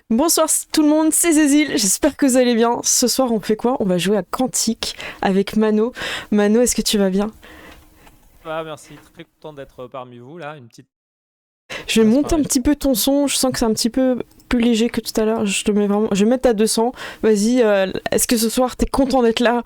Bonsoir tout le monde, c'est Zézil, j'espère que vous allez bien. Ce soir on fait quoi? On va jouer à Quantique avec Mano. Mano, est-ce que tu vas bien? Merci. Très content d'être parmi vous là. Une petite. Je vais Laisse monter un parler. petit peu ton son, je sens que c'est un petit peu plus léger que tout à l'heure. Je vais mettre à 200. Vas-y, est-ce que ce soir t'es content d'être là?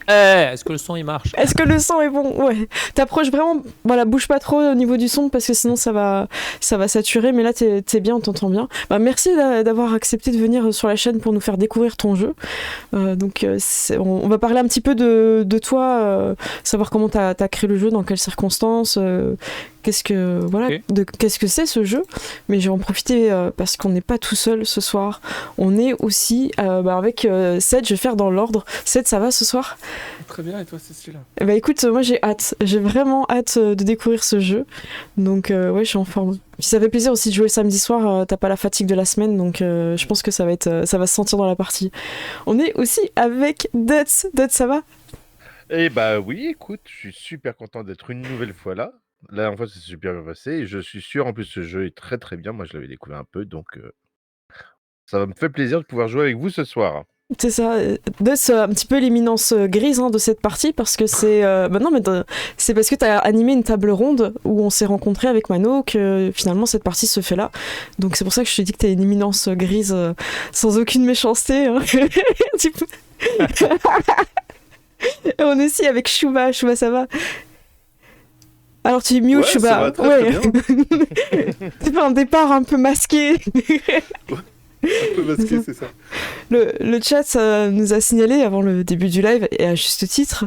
Est-ce que le son il marche? Est-ce que le son est bon? Ouais. T'approches vraiment, voilà, bouge pas trop au niveau du son parce que sinon ça va saturer. Mais là t'es bien, on t'entend bien. Bah, merci d'avoir accepté de venir sur la chaîne pour nous faire découvrir ton jeu. On va parler un petit peu de toi, savoir comment t'as créé le jeu, dans quelles circonstances, Ok. qu'est-ce que c'est ce jeu. Mais je vais en profiter parce qu'on n'est pas tout seul ce soir. On est aussi avec Seth. Je vais faire dans l'ordre. Seth, ça va ce soir? Très bien, et toi, c'est celui-là. Eh ben écoute, moi j'ai hâte. J'ai vraiment hâte de découvrir ce jeu. Donc ouais, je suis en forme. Puis ça fait plaisir aussi de jouer samedi soir. T'as pas la fatigue de la semaine, donc je pense que ça va se sentir dans la partie. On est aussi avec Duts. Duts, ça va? Eh bah oui, écoute, je suis super content d'être une nouvelle fois là. La dernière fois, c'est super bien passé et je suis sûr, en plus, ce jeu est très très bien. Moi, je l'avais découvert un peu, donc ça va me faire plaisir de pouvoir jouer avec vous ce soir. C'est ça. Duts, un petit peu l'éminence grise de cette partie parce que c'est. Non, mais c'est parce que t'as animé une table ronde où on s'est rencontrés avec Mano que finalement cette partie se fait là. Donc c'est pour ça que je te dis que t'es une éminence grise sans aucune méchanceté. Hein. Tu peux- Et on est aussi avec Shuba. Shuba, ça va? Alors tu es mute, Ouais, ça Shuba. va très Ouais. bien. C'est pas un départ un peu masqué. Un peu masqué, c'est ça. Le chat nous a signalé avant le début du live, et à juste titre,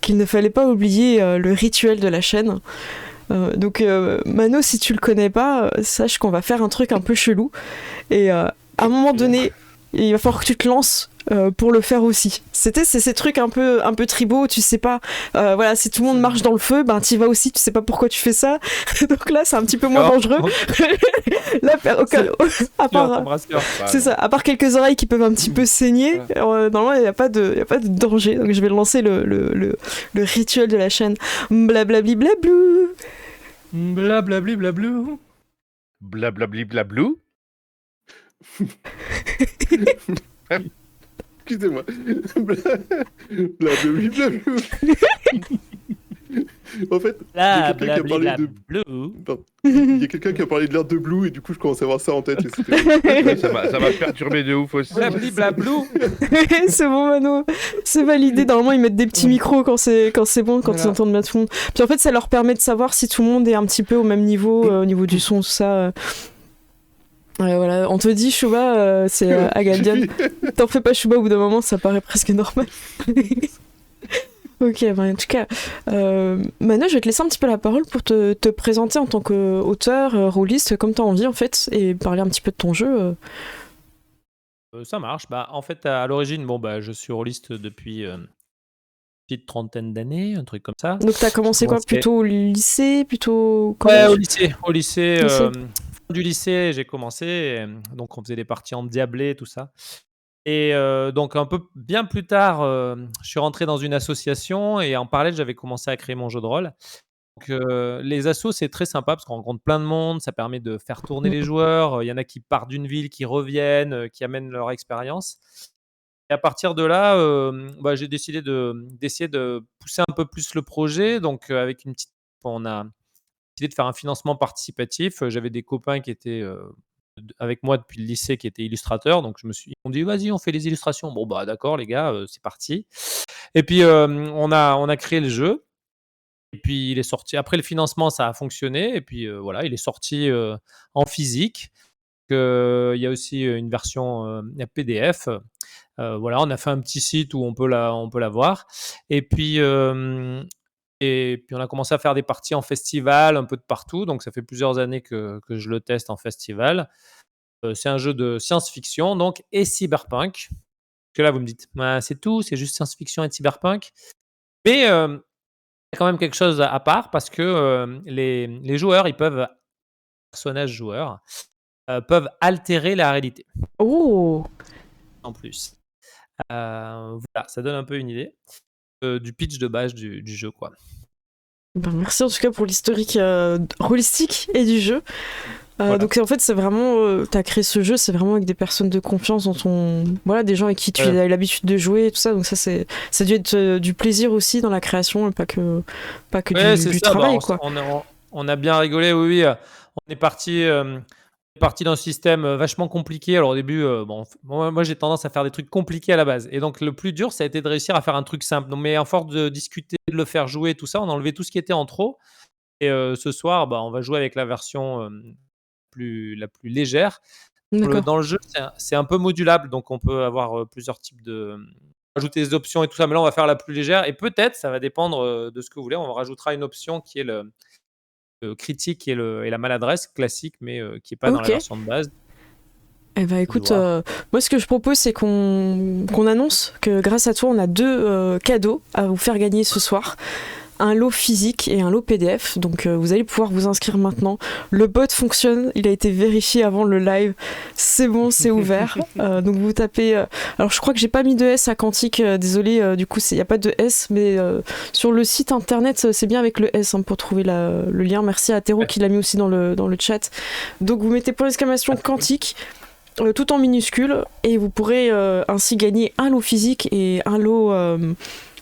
qu'il ne fallait pas oublier le rituel de la chaîne. Mano, si tu le connais pas, sache qu'on va faire un truc un peu chelou. Et à un moment donné, il va falloir que tu te lances pour le faire aussi. C'est ces trucs un peu tribaux, tu sais pas. Voilà, si tout le monde marche dans le feu, ben t'y vas aussi, tu sais pas pourquoi tu fais ça. Donc là, c'est un petit peu moins dangereux. Là, à part, c'est ça, à part quelques oreilles qui peuvent un petit peu saigner, normalement il n'y a pas de danger. Donc je vais lancer le rituel de la chaîne. Blablabli blablou. Blablabli blablou. Blablabli blablou. Excusez-moi. Blablabla. En fait, il y a quelqu'un qui a parlé de... Pardon. Il y a quelqu'un qui a parlé de l'air de Blue et du coup je commence à avoir ça en tête. Et c'était... Ouais, ça m'a perturbé de ouf aussi. Blabli blablou. C'est bon, Mano, c'est validé. Normalement, ils mettent des petits micros quand c'est bon, quand Voilà. ils entendent bien tout le monde. Puis en fait, ça leur permet de savoir si tout le monde est un petit peu au même niveau, au niveau du son, tout ça. Voilà, on te dit Shuba, c'est Agadian. T'en fais pas Shuba, au bout d'un moment, ça paraît presque normal. Ok, en tout cas, Mano, je vais te laisser un petit peu la parole pour te présenter en tant qu'auteur, rôliste, comme t'as envie en fait, et parler un petit peu de ton jeu. Ça marche. En fait, à l'origine, je suis rôliste depuis une petite trentaine d'années, un truc comme ça. Donc t'as commencé quoi? Plutôt au lycée? Plutôt Ouais, collège? au lycée. Au lycée, Lycée. fin du lycée, j'ai commencé. Donc, on faisait des parties en diablé, tout ça. Et donc, un peu bien plus tard, je suis rentré dans une association et en parallèle, j'avais commencé à créer mon jeu de rôle. Donc, les assos, c'est très sympa parce qu'on rencontre plein de monde, ça permet de faire tourner les joueurs. Il y en a qui partent d'une ville, qui reviennent, qui amènent leur expérience. Et à partir de là, j'ai décidé d'essayer de pousser un peu plus le projet. Donc, avec une petite on a décidé de faire un financement participatif. J'avais des copains qui étaient, avec moi depuis le lycée qui étaient illustrateurs. Donc ils m'ont dit: «Vas-y, on fait les illustrations». Bon, bah, d'accord les gars, c'est parti. Et puis, on a créé le jeu et puis il est sorti après le financement, ça a fonctionné et puis, voilà, il est sorti, en physique. Il y a aussi une version, PDF. Voilà, on a fait un petit site où on peut la voir et puis on a commencé à faire des parties en festival, un peu de partout. Donc ça fait plusieurs années que je le teste en festival. C'est un jeu de science-fiction donc et cyberpunk. Que là vous me dites: «Bah, c'est tout, c'est juste science-fiction et cyberpunk». Mais, il y a quand même quelque chose à part parce que, les joueurs, ils peuvent personnages joueurs, peuvent altérer la réalité, Oh! en plus. Voilà, ça donne un peu une idée, du pitch de base du jeu, quoi. Ben, merci en tout cas pour l'historique holistique et du jeu. Voilà. Donc en fait, c'est vraiment, t'as créé ce jeu, c'est vraiment avec des personnes de confiance voilà, des gens avec qui tu as l'habitude de jouer et tout ça. Donc ça a dû être du plaisir aussi dans la création, et pas que du travail, quoi. On a bien rigolé, oui. On est parti dans un système vachement compliqué. Alors au début, moi j'ai tendance à faire des trucs compliqués à la base. Et donc le plus dur, ça a été de réussir à faire un truc simple. Donc, mais à force de discuter, de le faire jouer, tout ça, on a enlevé tout ce qui était en trop. Et ce soir, on va jouer avec la version la plus légère. Dans le jeu, c'est un peu modulable, donc on peut avoir plusieurs types ajouter des options et tout ça. Mais là, on va faire la plus légère. Et peut-être, ça va dépendre de ce que vous voulez. On rajoutera une option qui est le critique et la maladresse classique, mais qui n'est pas dans la version de base. Eh ben écoute, moi ce que je propose, c'est qu'on annonce que grâce à toi, on a 2 cadeaux à vous faire gagner ce soir. Un lot physique et un lot PDF. Donc vous allez pouvoir vous inscrire maintenant. Le bot fonctionne, il a été vérifié avant le live. C'est bon, c'est ouvert. Donc vous tapez... alors je crois que j'ai pas mis de S à Quantique, désolé, du coup il n'y a pas de S, mais sur le site internet, c'est bien avec le S pour trouver le lien. Merci à Théro qui l'a mis aussi dans le chat. Donc vous mettez point d'exclamation Quantique, tout en minuscule, et vous pourrez ainsi gagner un lot physique et un lot...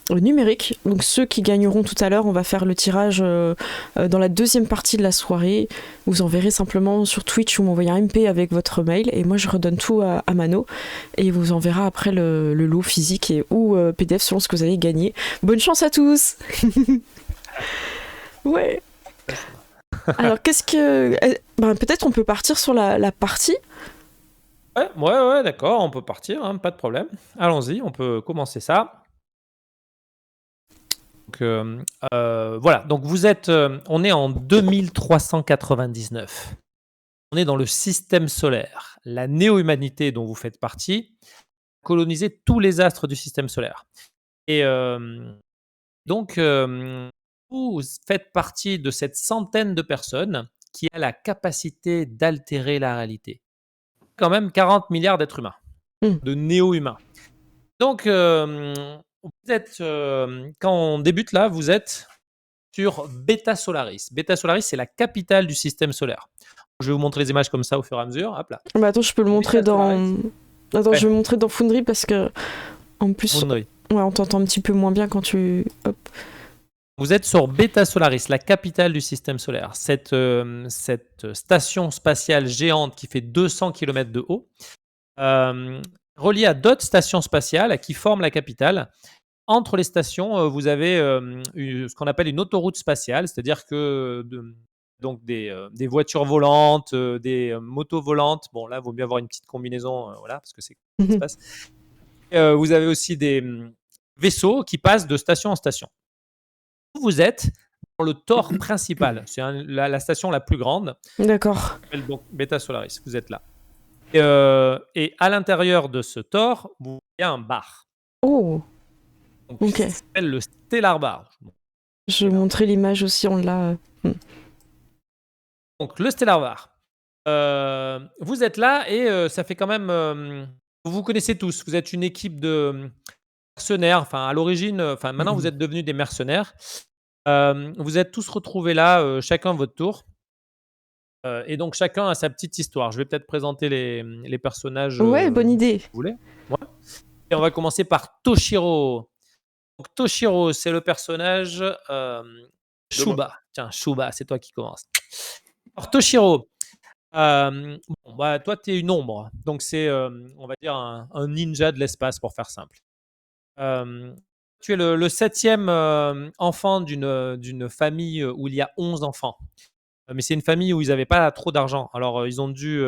numérique. Donc ceux qui gagneront tout à l'heure, on va faire le tirage dans la deuxième partie de la soirée. Vous enverrez simplement sur Twitch ou m'envoyer un MP avec votre mail, et moi je redonne tout à Mano, et il vous enverra après le lot physique ou PDF selon ce que vous allez gagner. Bonne chance à tous. Ouais. Alors qu'est-ce que... peut-être on peut partir sur la partie. Ouais, d'accord, on peut partir, pas de problème. Allons-y, on peut commencer ça. Donc, voilà, donc vous êtes, on est en 2399. On est dans le système solaire. La néo-humanité dont vous faites partie coloniser tous les astres du système solaire. Et donc, vous faites partie de cette centaine de personnes qui a la capacité d'altérer la réalité. Quand même 40 milliards d'êtres humains, de néo-humains. Donc, vous êtes, quand on débute là, vous êtes sur Beta Solaris. Beta Solaris, c'est la capitale du système solaire. Je vais vous montrer les images comme ça au fur et à mesure. Hop là. Attends, je peux le montrer dans... Attends, je vais le montrer dans Foundry parce que, en plus, Foundry. Ouais, on t'entend un petit peu moins bien quand tu... Hop. Vous êtes sur Beta Solaris, la capitale du système solaire. Cette station spatiale géante qui fait 200 km de haut, reliée à d'autres stations spatiales qui forment la capitale. Entre les stations, vous avez ce qu'on appelle une autoroute spatiale, c'est-à-dire que donc des voitures volantes, des motos volantes. Bon, là, il vaut mieux avoir une petite combinaison, voilà, parce que c'est ce qui se passe. Vous avez aussi des vaisseaux qui passent de station en station. Vous êtes dans le Thor principal, c'est la station la plus grande. D'accord. Donc Beta Solaris, vous êtes là. Et à l'intérieur de ce Thor, il y a un bar. Oh. Donc, ça s'appelle le Stellar Bar. Je vais montrer l'image aussi, on l'a. Donc le Stellar Bar. Vous êtes là et ça fait quand même... vous vous connaissez tous, vous êtes une équipe de mercenaires. Enfin, à l'origine, maintenant vous êtes devenus des mercenaires. Vous êtes tous retrouvés là, chacun votre tour. Et donc chacun a sa petite histoire. Je vais peut-être présenter les personnages. Ouais, bonne idée. Si vous voulez. Ouais. Et on va commencer par Toshiro. Donc Toshiro, c'est le personnage Shuba. Tiens, Shuba, c'est toi qui commence. Alors Toshiro, toi tu es une ombre. Donc c'est, on va dire, un ninja de l'espace pour faire simple. Tu es le 7e enfant d'une famille où il y a 11 enfants. Mais c'est une famille où ils n'avaient pas trop d'argent. Alors, ils ont dû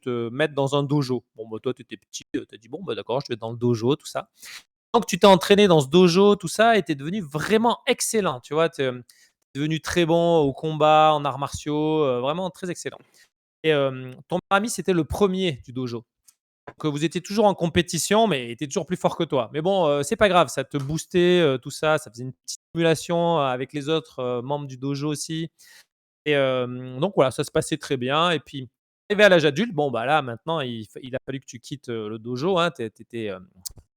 te mettre dans un dojo. Bon, toi, tu étais petit, tu as dit, bon, d'accord, je vais dans le dojo, tout ça. Donc, tu t'es entraîné dans ce dojo, tout ça, et tu es devenu vraiment excellent. Tu vois, tu es devenu très bon au combat, en arts martiaux, vraiment très excellent. Et ton ami, c'était le premier du dojo. Donc, vous étiez toujours en compétition, mais il était toujours plus fort que toi. Mais bon, c'est pas grave, ça te boostait, tout ça. Ça faisait une petite simulation avec les autres membres du dojo aussi. Et donc voilà, ça se passait très bien. Et puis, arrivé à l'âge adulte, bon, là, maintenant, il a fallu que tu quittes le dojo. Tu étais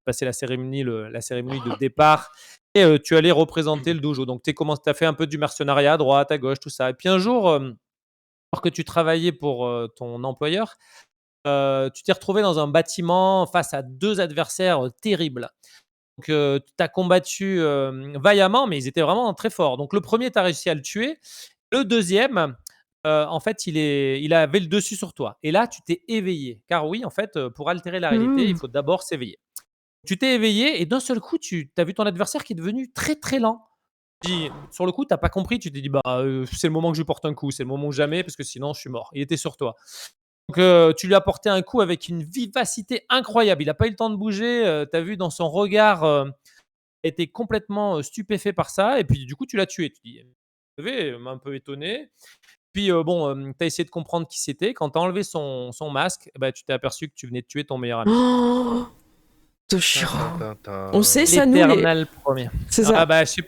passé la cérémonie de départ et tu allais représenter le dojo. Donc, tu as fait un peu du mercenariat à droite, à gauche, tout ça. Et puis, un jour, alors que tu travaillais pour ton employeur, tu t'es retrouvé dans un bâtiment face à 2 adversaires terribles. Donc, tu as combattu vaillamment, mais ils étaient vraiment très forts. Donc, le premier, tu as réussi à le tuer. Le deuxième, en fait, il avait le dessus sur toi. Et là, tu t'es éveillé. Car oui, en fait, pour altérer la réalité, il Mmh. faut d'abord s'éveiller. Tu t'es éveillé et d'un seul coup, tu as vu ton adversaire qui est devenu très, très lent. Sur le coup, tu as pas compris. Tu t'es dit, bah, c'est le moment que je lui porte un coup. C'est le moment ou jamais parce que sinon, je suis mort. Il était sur toi. Donc, tu lui as porté un coup avec une vivacité incroyable. Il a pas eu le temps de bouger. Tu as vu dans son regard, était complètement stupéfait par ça. Et puis, du coup, tu l'as tué. Tu dis, levé, un peu étonné. Puis, bon, tu as essayé de comprendre qui c'était. Quand tu as enlevé son masque, bah, tu t'es aperçu que tu venais de tuer ton meilleur ami. Oh, Tin, Toshiro. tin, tin, On sait tin. ça, nous, les. L'éternel premier. C'est Ah ça. bah, je sais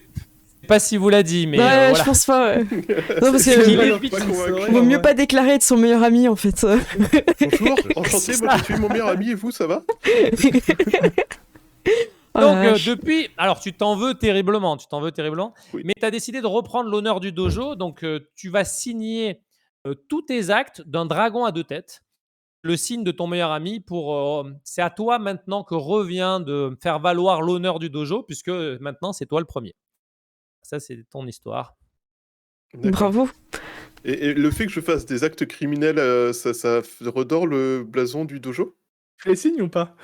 pas si vous l'a dit, mais Ouais, je voilà. pense pas. Ouais. Non, parce C'est que Il pas est grave, vite, pas il convaincu. saurait. vaut mieux pas déclarer de son meilleur ami, en fait. Bonjour, enchanté, C'est moi ça. j'ai tué mon meilleur ami et vous, ça va? Oh la Donc, vache. depuis, alors tu t'en veux terriblement, Oui. mais tu as décidé de reprendre l'honneur du dojo. Donc, tu vas signer tous tes actes d'un dragon à 2 têtes, le signe de ton meilleur ami. C'est à toi maintenant que revient de faire valoir l'honneur du dojo, puisque maintenant c'est toi le premier. Ça, c'est ton histoire. D'accord. Bravo. Et le fait que je fasse des actes criminels, ça redore le blason du dojo? Tu les signes ou pas?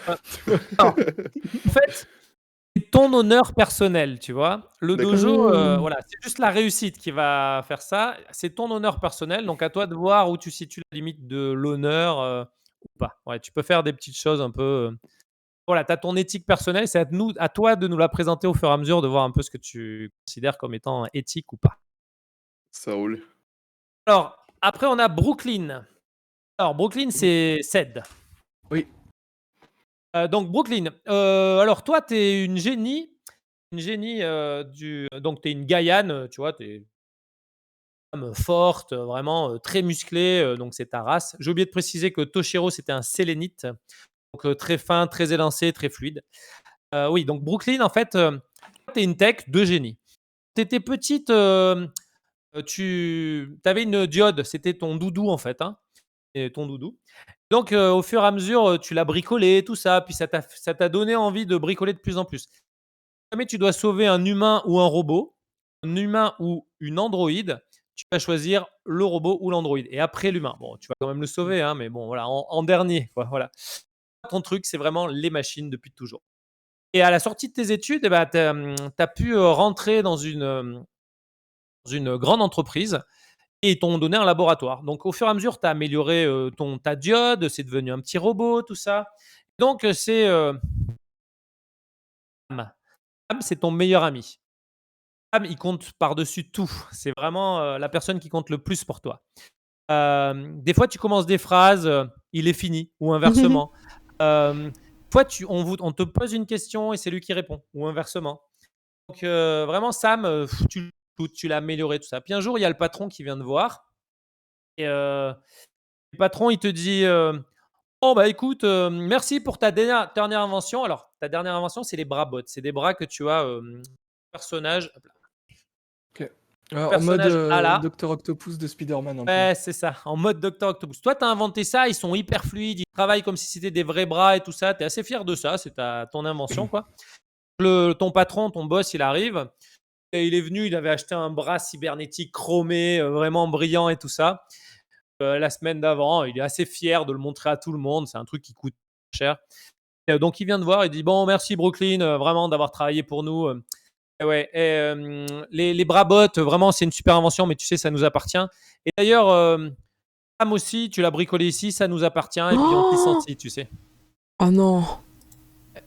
Alors, en fait, c'est ton honneur personnel, tu vois? Le D'accord. dojo, Mmh. voilà, c'est juste la réussite qui va faire ça. C'est ton honneur personnel, donc à toi de voir où tu situes la limite de l'honneur, ou pas. Ouais, tu peux faire des petites choses un peu, voilà, tu as ton éthique personnelle, c'est à toi de nous la présenter au fur et à mesure, de voir un peu ce que tu considères comme étant éthique ou pas. Ça roule. Alors, après on a Brooklyn. Alors Brooklyn, c'est Ced. Oui. Donc Brooklyn, alors toi, tu es une génie, donc tu es une Gaïane, tu vois? Tu es une femme forte, vraiment, très musclée, donc c'est ta race. J'ai oublié de préciser que Toshiro, c'était un sélénite, donc très fin, très élancé, très fluide. Oui, donc Brooklyn, en fait, tu es une tech de génie. Tu étais petite, tu avais une diode, c'était ton doudou, en fait, hein, et ton doudou. Donc, au fur et à mesure, tu l'as bricolé, tout ça, puis ça t'a donné envie de bricoler de plus en plus. Si jamais tu dois sauver un humain ou un robot, un humain ou une androïde, tu vas choisir le robot ou l'androïde et après l'humain. Bon, tu vas quand même le sauver, hein, mais bon, voilà, en dernier, quoi, voilà. Ton truc, c'est vraiment les machines depuis toujours. Et à la sortie de tes études, eh ben, tu as pu, rentrer dans une grande entreprise et ils t'ont donné un laboratoire. Donc au fur et à mesure, tu as amélioré, ta diode, c'est devenu un petit robot, tout ça. Donc, c'est, Sam. Sam, c'est ton meilleur ami. Sam, il compte par-dessus tout. C'est vraiment, la personne qui compte le plus pour toi. Des fois, tu commences des phrases, il est fini ou inversement. Toi, on te pose une question et c'est lui qui répond ou inversement. Donc, vraiment Sam, tu l'as amélioré, tout ça. Puis un jour, il y a le patron qui vient te voir et le patron, il te dit, «Oh bah écoute, merci pour ta dernière invention». Alors, ta dernière invention, c'est les bras bots. C'est des bras que tu as, personnage hop là, OK. En mode, personnage Ala. Docteur Octopus de Spider-Man un peu. Ouais, c'est ça, en mode Docteur Octopus. Toi, tu as inventé ça, ils sont hyper fluides, ils travaillent comme si c'était des vrais bras et tout ça. Tu es assez fier de ça, c'est ton invention, quoi. Ton patron, ton boss, il arrive et il est venu, il avait acheté un bras cybernétique chromé, vraiment brillant et tout ça. La semaine d'avant, il est assez fier de le montrer à tout le monde. C'est un truc qui coûte cher. Donc il vient te voir, il dit: «Bon, merci Brooklyn, vraiment d'avoir travaillé pour nous, et ouais, les bras bots, vraiment, c'est une super invention, mais tu sais, ça nous appartient. Et d'ailleurs, Sam aussi, tu l'as bricolé ici, ça nous appartient et puis on te Oh, licencie, tu sais. oh non. Plus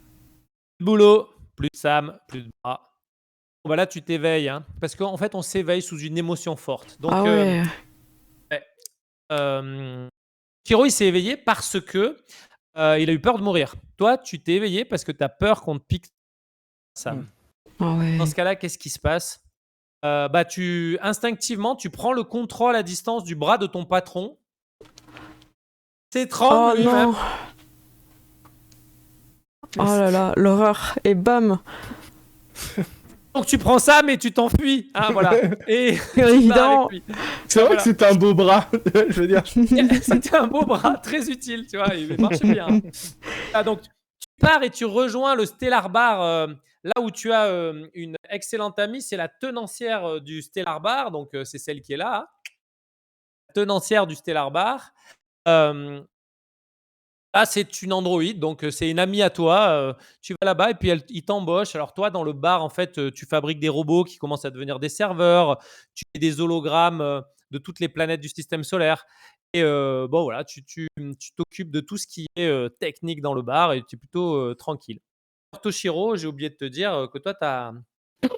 de boulot, plus de Sam, plus de bras». Bon, bah là, tu t'éveilles, hein, parce qu'en fait, on s'éveille sous une émotion forte. Donc, Ah ouais. ouais, Chiro, il s'est éveillé parce que il a eu peur de mourir. Toi, tu t'es éveillé parce que tu as peur qu'on te pique Sam. Ah ouais. Dans ce cas-là, qu'est-ce qui se passe? Bah, instinctivement, tu prends le contrôle à distance du bras de ton patron. T'étrangles Oh lui-même. non. Oh là là, l'horreur. Et bam. Donc tu prends ça, mais tu t'enfuis. Hein, voilà. Et Évidemment. C'est vrai que c'était un beau bras, je veux dire. C'était un beau bras, très utile, tu vois, il marchait bien. Donc tu pars et tu rejoins le Stellar Bar, là où tu as une excellente amie, c'est la tenancière du Stellar Bar, donc c'est celle qui est là, hein. Tenancière du Stellar Bar. Là, c'est une androïde, donc c'est une amie à toi. Tu vas là-bas et puis il t'embauche. Alors toi, dans le bar, en fait, tu fabriques des robots qui commencent à devenir des serveurs. Tu fais des hologrammes de toutes les planètes du système solaire. Et bon, voilà, tu t'occupes de tout ce qui est technique dans le bar et tu es plutôt tranquille. Alors, Toshiro, j'ai oublié de te dire que toi, tu as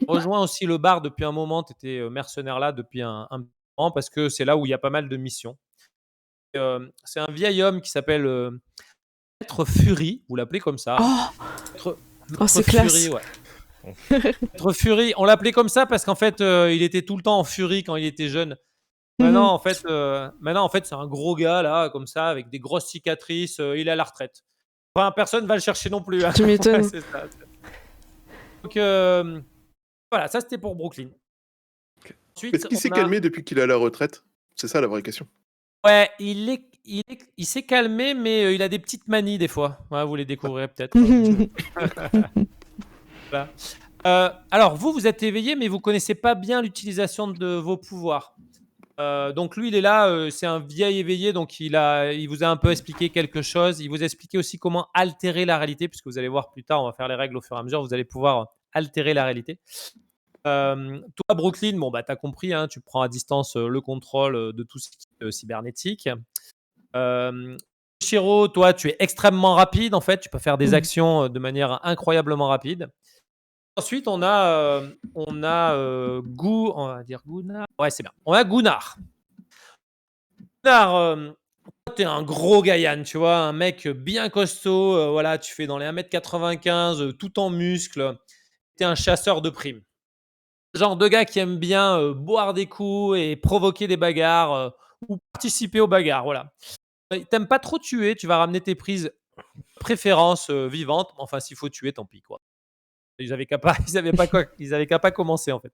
rejoint aussi le bar depuis un moment. Tu étais mercenaire là depuis un moment parce que c'est là où il y a pas mal de missions. C'est un vieil homme qui s'appelle Maître Fury, vous l'appelez comme ça. Oh, c'est Fury, classe. ouais. Maître Fury, on l'appelait comme ça parce qu'en fait, il était tout le temps en furie quand il était jeune. Maintenant, en fait, c'est un gros gars là, comme ça, avec des grosses cicatrices. Il est à la retraite. Enfin, personne va le chercher non plus. Hein. Tu m'étonnes. C'est ça. Donc voilà, ça c'était pour Brooklyn. Ensuite, Est-ce qu'il s'est calmé depuis qu'il est à la retraite? C'est ça la vraie question. Ouais, il s'est calmé, mais il a des petites manies des fois. Ouais, vous les découvrirez peut-être. Voilà. Alors, vous êtes éveillé, mais vous connaissez pas bien l'utilisation de vos pouvoirs. Donc lui, il est là, c'est un vieil éveillé, donc il vous a un peu expliqué quelque chose. Il vous a expliqué aussi comment altérer la réalité, puisque vous allez voir plus tard, on va faire les règles au fur et à mesure, vous allez pouvoir altérer la réalité. Toi, Brooklyn, bon, bah, tu as compris, hein, tu prends à distance le contrôle de tout ce qui est cybernétique. Shiro, toi, tu es extrêmement rapide, en fait, tu peux faire des actions de manière incroyablement rapide. Ensuite, on va dire Gunnar. Ouais, c'est bien. On a Gunnar. Gunnar, t'es un gros Gaian, tu vois, un mec bien costaud. Voilà, tu fais dans les 1m95, tout en muscles. T'es un chasseur de primes. Genre de gars qui aime bien boire des coups et provoquer des bagarres ou participer aux bagarres. Voilà. T'aimes pas trop tuer, tu vas ramener tes prises préférences vivantes. Enfin, s'il faut tuer, tant pis, quoi. Ils avaient qu'à pas commencer, en fait.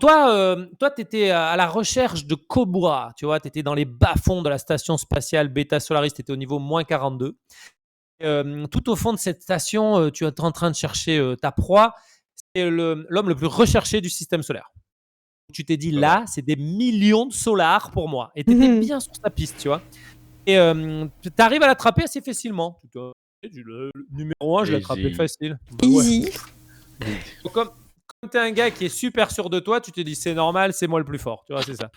Toi, tu étais à la recherche de Cobra. Tu vois, tu étais dans les bas-fonds de la station spatiale Beta Solaris. Tu étais au niveau -42. Tout au fond de cette station, tu es en train de chercher ta proie. C'est l'homme le plus recherché du système solaire. Tu t'es dit, là, c'est des millions de solars pour moi. Et tu étais bien sur sa piste, tu vois. Et tu arrives à l'attraper assez facilement. Le numéro 1, je l'ai attrapé facile. Easy. Donc, comme tu es un gars qui est super sûr de toi, tu te dis, c'est normal, c'est moi le plus fort. Tu vois, c'est ça.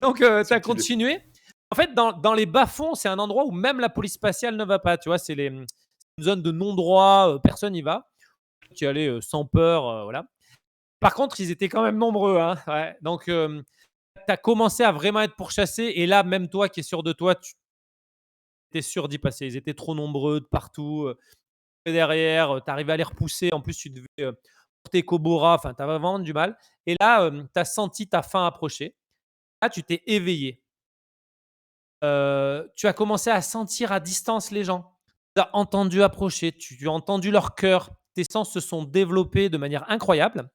Donc, tu as continué. En fait, dans les bas-fonds, c'est un endroit où même la police spatiale ne va pas. Tu vois, c'est une zone de non-droit, personne n'y va. Tu y allais sans peur, voilà. Par contre, ils étaient quand même nombreux. Hein, ouais. Donc, tu as commencé à vraiment être pourchassé. Et là, même toi qui es sûr de toi, tu étais sûr d'y passer. Ils étaient trop nombreux de partout. Derrière, tu arrivais à les repousser. En plus, tu devais porter Kobora. Enfin, tu avais vraiment du mal. Et là, tu as senti ta fin approcher. Là, tu t'es éveillé. Tu as commencé à sentir à distance les gens. Tu as entendu approcher. Tu as entendu leur cœur. Tes sens se sont développés de manière incroyable.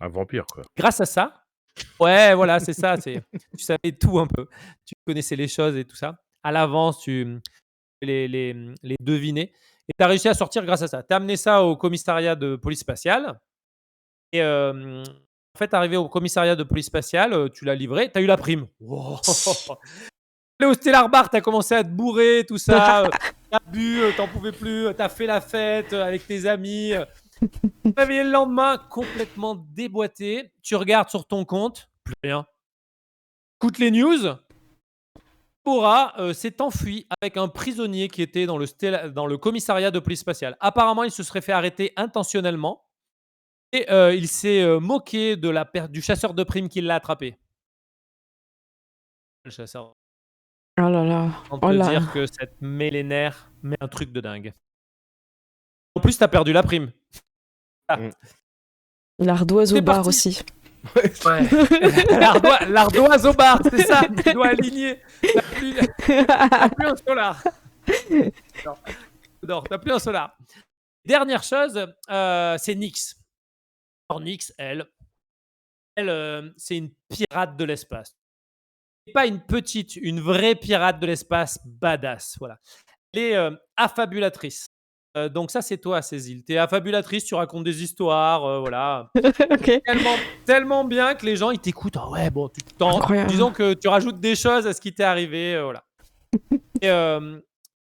Un vampire, quoi. Grâce à ça. Ouais, voilà, c'est ça. Tu savais tout un peu. Tu connaissais les choses et tout ça. À l'avance, tu les devinais. Et tu as réussi à sortir grâce à ça. Tu as amené ça au commissariat de police spatiale. Et en fait, arrivé au commissariat de police spatiale, tu l'as livré. Tu as eu la prime. Wow. Au Stellar Bar, tu as commencé à te bourrer, tout ça. Tu as bu, t'en pouvais plus. Tu as fait la fête avec tes amis. Tu te réveillé le lendemain, complètement déboîté. Tu regardes sur ton compte, plus rien. Écoute les news. Cobra s'est enfui avec un prisonnier qui était dans le commissariat de police spatiale. Apparemment, il se serait fait arrêter intentionnellement et il s'est moqué du chasseur de primes qui l'a attrapé. Le chasseur. Oh là là. On peut dire que cette millénaire met un truc de dingue. En plus, t'as perdu la prime. Ah. L'ardoise au bar aussi. Ouais. L'ardoise au bar, c'est ça. Tu dois aligner. T'as plus un solar. Non, t'as plus un solar. Dernière chose, c'est Nyx. Alors Nyx, elle, c'est une pirate de l'espace. Pas une petite, une vraie pirate de l'espace badass. Voilà. Elle est affabulatrice. Donc ça, c'est toi, Cécile. Tu es affabulatrice, tu racontes des histoires, voilà. Ok. Tellement bien que les gens, ils t'écoutent. Ah ouais, bon, disons que tu rajoutes des choses à ce qui t'est arrivé, voilà. Et un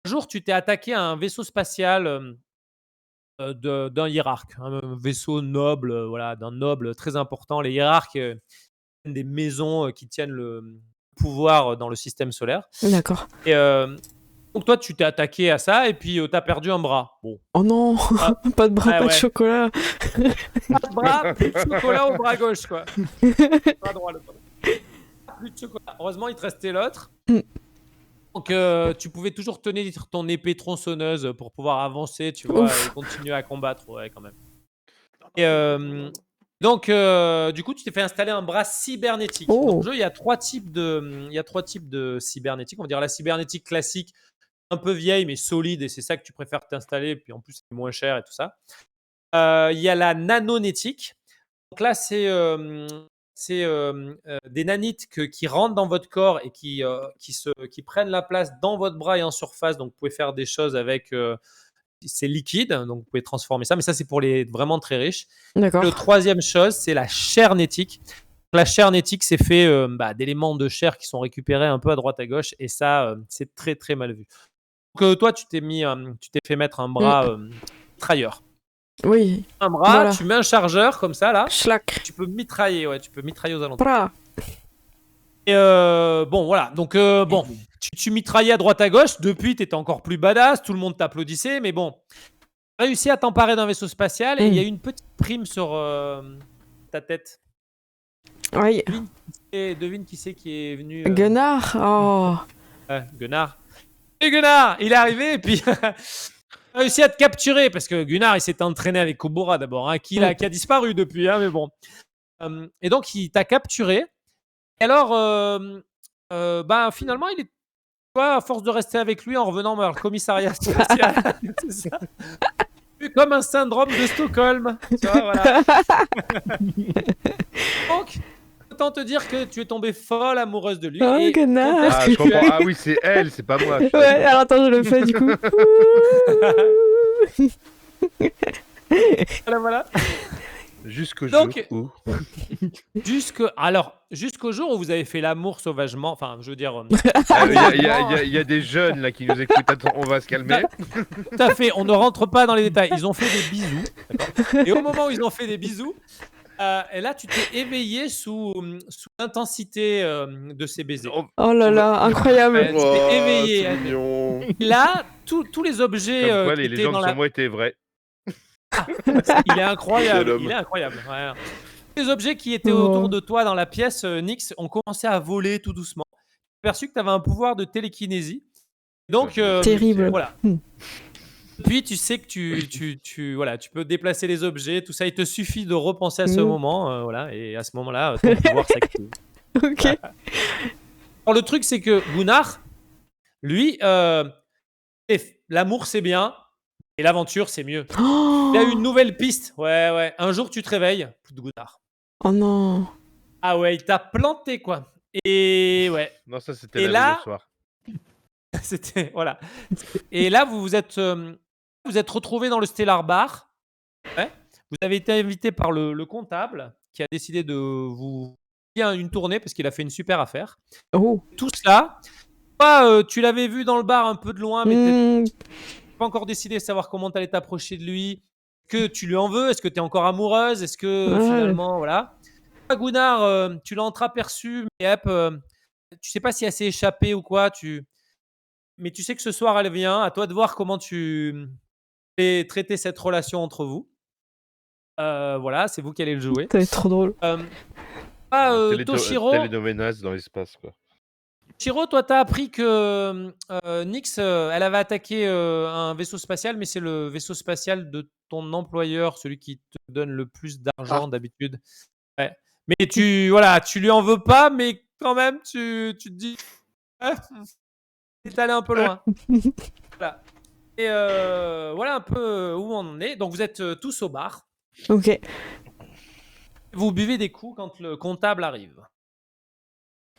jour, tu t'es attaqué à un vaisseau spatial d'un hiérarque, un vaisseau noble, voilà, d'un noble très important. Les hiérarques, des maisons qui tiennent le pouvoir dans le système solaire. D'accord. Et donc toi, tu t'es attaqué à ça et puis tu as perdu un bras. Bon. Oh non, pas de bras, pas de chocolat. Pas de bras, plus de chocolat au bras gauche, quoi. Pas droit, le bras. Plus de chocolat. Heureusement, il te restait l'autre. Donc tu pouvais toujours tenir ton épée tronçonneuse pour pouvoir avancer, tu vois, et continuer à combattre, ouais, quand même. Et donc, du coup, tu t'es fait installer un bras cybernétique. Dans le jeu, il y a trois types de cybernétique. On va dire la cybernétique classique, un peu vieille mais solide, et c'est ça que tu préfères t'installer. Puis en plus, c'est moins cher et tout ça. Il y a la nanonétique. Donc là, c'est des nanites qui rentrent dans votre corps et qui prennent la place dans votre bras et en surface. Donc, vous pouvez faire des choses avec. C'est liquide, donc vous pouvez transformer ça, mais ça c'est pour les vraiment très riches. D'accord. Le troisième chose, c'est la chair nétique. La chair nétique, c'est fait d'éléments de chair qui sont récupérés un peu à droite à gauche, et ça, c'est très très mal vu. Donc toi, tu t'es fait mettre un bras mitrailleur. Oui. Un bras, voilà. Tu mets un chargeur comme ça là. Schlack. Tu peux mitrailler, ouais, tu peux mitrailler aux alentours. Bra. Et bon, voilà. Donc bon. Tu mitraillais à droite à gauche, depuis tu étais encore plus badass, tout le monde t'applaudissait, mais bon, tu as réussi à t'emparer d'un vaisseau spatial et il y a eu une petite prime sur ta tête. Oui. Devine qui c'est qui est venu. Gunnar. Oh. Gunnar. Et Gunnar, il est arrivé et puis il a réussi à te capturer parce que Gunnar, il s'est entraîné avec Kobura d'abord, hein, qui a disparu depuis, hein, mais bon. Et donc, il t'a capturé. Et alors, finalement, il est. À force de rester avec lui en revenant vers le commissariat spatial, comme un syndrome de Stockholm. Tu vois, voilà. Donc, autant te dire que tu es tombée folle amoureuse de lui. Oh, Gunnar. Ah, je comprends. Ah oui, c'est elle, c'est pas moi. Ouais, alors attends, je le fais du coup. Voilà. Jusqu'au jour où... jusqu'au jour où vous avez fait l'amour sauvagement. Enfin, je veux dire... Il y a des jeunes là qui nous écoutent. Attends, on va se calmer. Tout à fait, on ne rentre pas dans les détails. Ils ont fait des bisous. Et au moment où ils ont fait des bisous, et là, tu t'es éveillé sous l'intensité de ces baisers. Oh là là, incroyable. Tu t'es éveillé. Là, tous les objets... Comme quoi, les légendes sur moi étaient vraies. Il est incroyable. Il est incroyable. Ouais. Les objets qui étaient autour de toi dans la pièce, Nyx, ont commencé à voler tout doucement. Tu as perçu que tu avais un pouvoir de télékinésie. Donc, terrible. Voilà. Puis tu sais que tu peux déplacer les objets, tout ça. Il te suffit de repenser à ce moment, voilà, et à ce moment-là, ton pouvoir s'active. Ok. Alors le truc, c'est que Gunnar, lui, l'amour c'est bien. Et l'aventure, c'est mieux. Oh. Il y a une nouvelle piste. Ouais. Un jour, tu te réveilles. Plus de Gunnar. Oh non. Ah ouais, il t'a planté, quoi. Et ouais. Non, ça, c'était le soir. C'était... Voilà. Et là, vous êtes retrouvés dans le Stellar Bar. Ouais. Vous avez été invité par le comptable qui a décidé de vous faire une tournée parce qu'il a fait une super affaire. Oh. Tout cela, toi, tu l'avais vu dans le bar un peu de loin, mais pas encore décidé de savoir comment tu allais t'approcher de lui, que tu lui en veux, est-ce que tu es encore amoureuse, est-ce que finalement, voilà. Gunnar, tu l'as entreaperçu, mais tu sais pas si elle s'est échappée ou quoi, mais tu sais que ce soir elle vient, à toi de voir comment tu fais traiter cette relation entre vous. Voilà, c'est vous qui allez le jouer. Ça va être trop drôle. Toshiro. Télénovelas dans l'espace, quoi. Chiro, toi, t'as appris que Nyx, elle avait attaqué un vaisseau spatial, mais c'est le vaisseau spatial de ton employeur, celui qui te donne le plus d'argent d'habitude. Ouais. Mais tu lui en veux pas, mais quand même, tu te dis, t'es allé un peu loin. Voilà. Et voilà un peu où on en est. Donc vous êtes tous au bar. Ok. Vous buvez des coups quand le comptable arrive.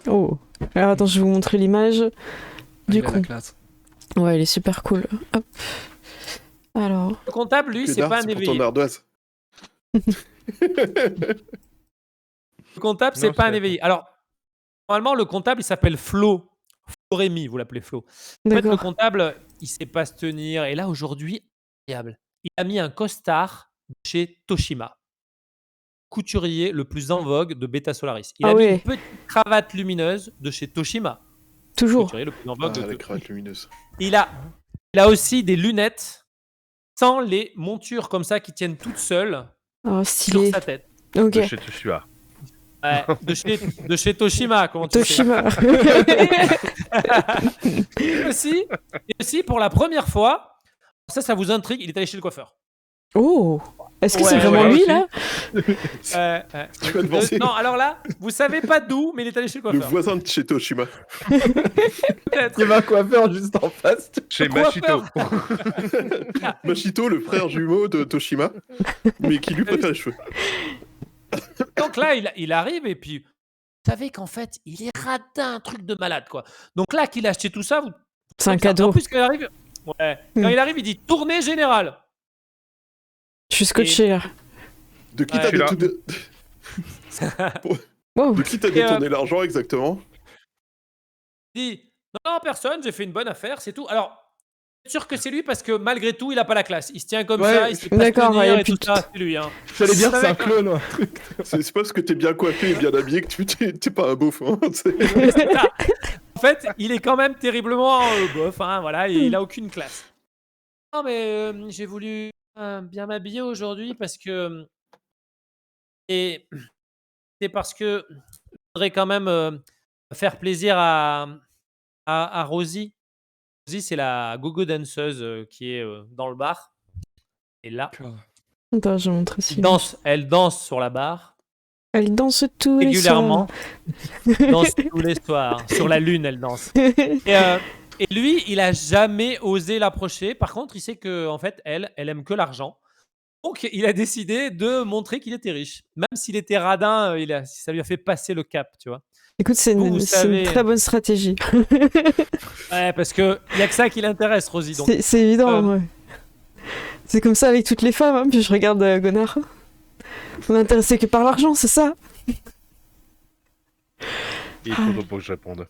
Oh. Alors attends, je vais vous montrer l'image du Il a la coup. classe. Ouais, il est super cool. Hop. Alors. Le comptable, lui, c'est Connard, pas un c'est pour ton éveillé. ardoise. Le comptable, c'est Non, pas c'est un éveillé. Alors, normalement, le comptable, il s'appelle Flo. Flo Rémy, vous l'appelez Flo. En fait, le D'accord. comptable, il sait pas se tenir. Et là, aujourd'hui, incroyable. Il a mis un costard chez Toshima, couturier le plus en vogue de Beta Solaris. Il Ah a mis une ouais, petite cravate lumineuse de chez Toshima, toujours. couturier le plus en Ah, vogue de la Toshima. cravate lumineuse. Il a aussi des lunettes sans les montures comme ça qui tiennent toutes seules Oh, sur stylé. sa tête. Ok. De chez Toshua. Ouais, de chez Toshima, comment tu sais. Toshima. Et aussi, pour la première fois, ça vous intrigue, il est allé chez le coiffeur. Oh. Est-ce que c'est Ouais, vraiment ouais, lui aussi. là? Tu vas devancer Non, alors là, vous savez pas d'où, mais il est allé chez le le coiffeur. voisin de chez Toshima. Peut-être. Il y avait un coiffeur juste en face. Chez Coiffeur. Machito. Machito, le frère jumeau de Toshima, mais qui lui préfère les cheveux. Donc là, il arrive et puis, vous savez qu'en fait, il est radin, un truc de malade, quoi. Donc là, qu'il a acheté tout ça, C'est un en cadeau. plus, quand il arrive, il dit tournée générale. Je suis scotché là. De qui Ouais, t'as je suis là. détourné... Wow. De qui t'as Et, détourné l'argent exactement? Il dit non, personne, j'ai fait une bonne affaire, c'est tout. Alors, je suis sûr que c'est lui parce que malgré tout, il a pas la classe. Il se tient comme Ouais, ça, il sait pas se d'accord, tenir ouais, et puis tout ça, c'est lui. Hein. J'allais dire Je c'est un savais clone ou un truc. C'est parce que t'es bien coiffé et bien habillé que t'es pas un beauf. Hein, En fait, il est quand même terriblement bof, hein, voilà, et il a aucune classe. Non, mais j'ai voulu bien m'habiller aujourd'hui parce que. Et c'est parce que je voudrais quand même faire plaisir à Rosie. Rosie, c'est la go-go danseuse qui est dans le bar. Et là, Attends, je montre aussi. elle danse sur la barre Elle danse tous les soirs. régulièrement. Danse tous les soirs. Sur la lune, elle danse. Et lui, il a jamais osé l'approcher. Par contre, il sait que en fait, elle aime que l'argent. Donc, il a décidé de montrer qu'il était riche. Même s'il était radin, ça lui a fait passer le cap, tu vois. Écoute, c'est Vous une savez- très bonne stratégie. Ouais, parce que il y a que ça qui l'intéresse, Rosie. Donc, C'est évident, euh, ouais. C'est comme ça avec toutes les femmes, hein, puis je regarde Gonard. On est intéressé que par l'argent, c'est ça? Il est trop tôt pour que je réponde.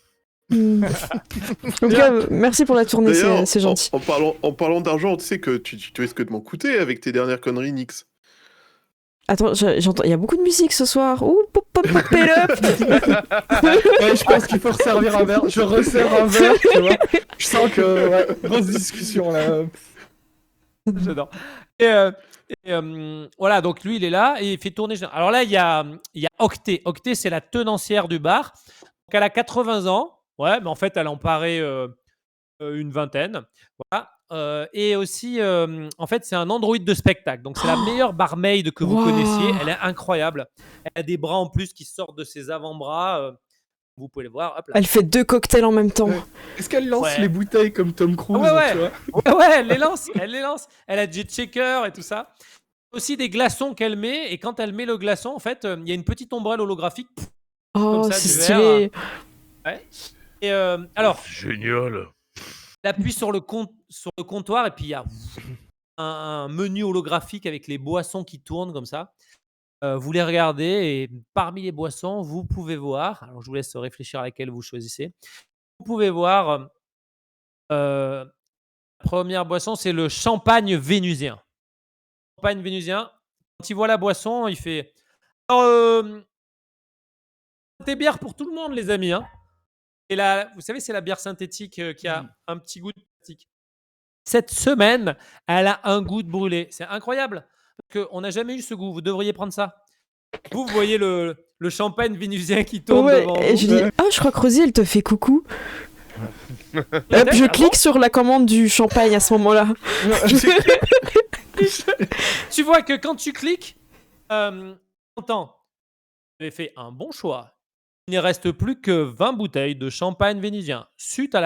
En tout cas, merci pour la tournée, D'ailleurs, c'est gentil. en parlant d'argent, tu sais que tu risques de m'en coûter avec tes dernières conneries, Nix. Attends, j'entends, il y a beaucoup de musique ce soir. Ouh, pop, pop, pop, it up. Ouais, je pense qu'il faut resservir un verre. Je resserre un verre, tu vois. Je sens que, ouais, grosse discussion là. J'adore. Et voilà, donc lui, il est là et il fait tourner. Alors là, il y a Octet. Octet, c'est la tenancière du bar. Donc elle a 80 ans. Ouais, mais en fait, elle en paraît une vingtaine. Voilà. Et aussi, en fait, c'est un androïde de spectacle. Donc, c'est la meilleure barmaid que vous Wow. connaissiez. Elle est incroyable. Elle a des bras en plus qui sortent de ses avant-bras. Vous pouvez le voir. Hop là. Elle fait 2 cocktails en même temps. Ouais. Est-ce qu'elle lance Ouais. les bouteilles comme Tom Cruise, Ouais. tu vois? Ouais, elle les lance. Elle les lance. Elle a des checkers et tout ça. Aussi des glaçons qu'elle met. Et quand elle met le glaçon, en fait, il y a une petite ombrelle holographique. Oh, ça, c'est du stylé. Ouais. Et alors, Génial. elle appuie sur le comptoir et puis il y a un menu holographique avec les boissons qui tournent comme ça. Vous les regardez et parmi les boissons, vous pouvez voir, alors je vous laisse réfléchir à laquelle vous choisissez. Vous pouvez voir, la première boisson, c'est le champagne vénusien. Champagne vénusien, quand il voit la boisson, il fait alors, des bières pour tout le monde, les amis. Hein. Et là, vous savez, c'est la bière synthétique qui a un petit goût de plastique. Cette semaine, elle a un goût de brûlé. C'est incroyable. Parce qu'on n'a jamais eu ce goût. Vous devriez prendre ça. Vous voyez le champagne vénusien qui tourne Ouais, devant et vous. je dis, ah, je crois que Rosie, elle te fait coucou. Hop, Peut-être, je ah clique sur la commande du champagne à ce moment-là. Tu vois que quand tu cliques, content. Vous avez fait un bon choix. Il ne reste plus que 20 bouteilles de champagne vénusien suite à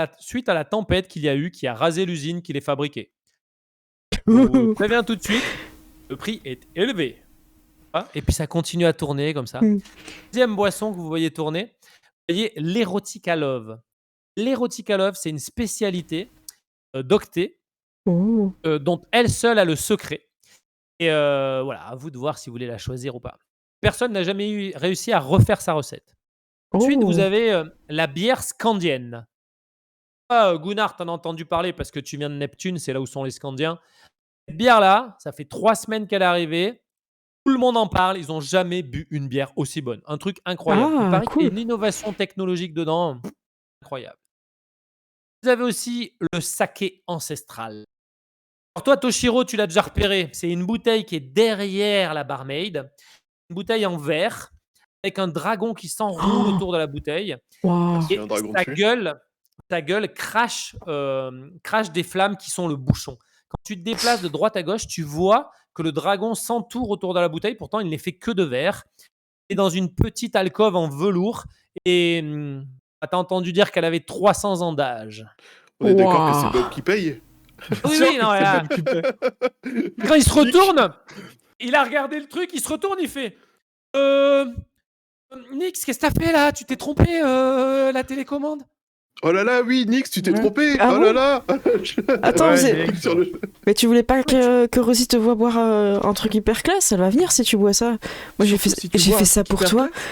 la tempête qu'il y a eu qui a rasé l'usine qui les fabriquait. vous préviens tout de suite, le prix est élevé. Ah, et puis ça continue à tourner comme ça. Deuxième boisson que vous voyez tourner, vous voyez l'Erotica Love. L'Erotica Love, c'est une spécialité d'Octet Oh. dont elle seule a le secret. Et voilà, à vous de voir si vous voulez la choisir ou pas. Personne n'a jamais réussi à refaire sa recette. Ensuite, vous Oh. avez la bière scandienne. Gunnar, t'en as entendu parler parce que tu viens de Neptune, c'est là où sont les Scandiens. Cette bière-là, ça fait 3 semaines qu'elle est arrivée. Tout le monde en parle. Ils n'ont jamais bu une bière aussi bonne. Un truc incroyable. Il Ah, paraît qu'il y a cool. une innovation technologique dedans. Incroyable. Vous avez aussi le saké ancestral. Alors toi, Toshiro, tu l'as déjà repéré. C'est une bouteille qui est derrière la barmaid. Une bouteille en verre avec un dragon qui s'enroule Oh. autour de la bouteille. Wow. Et Un dragon ta dessus. gueule crache des flammes qui sont le bouchon. Quand tu te déplaces de droite à gauche, tu vois que le dragon s'entoure autour de la bouteille. Pourtant, il n'est fait que de verre. Et dans une petite alcôve en velours. Et t'as entendu dire qu'elle avait 300 ans d'âge. On est d'accord que Wow. c'est Bob qui paye. Oui, Sûr oui, que non, c'est là, Bob qui paie. quand il se retourne, il a regardé le truc, il se retourne, il fait Nix, qu'est-ce que t'as fait là? Tu t'es trompé la télécommande? Oh là là, oui, Nix, tu t'es Ouais. trompé. Ah oh bon là là. Attends, Ouais, vous êtes- Nix. Sur le- mais tu voulais pas que Rosie te voit boire un truc hyper classe? Elle va venir si tu bois ça. Moi, j'ai fait, Surtout si tu j'ai bois fait un ça truc pour hyper toi. classe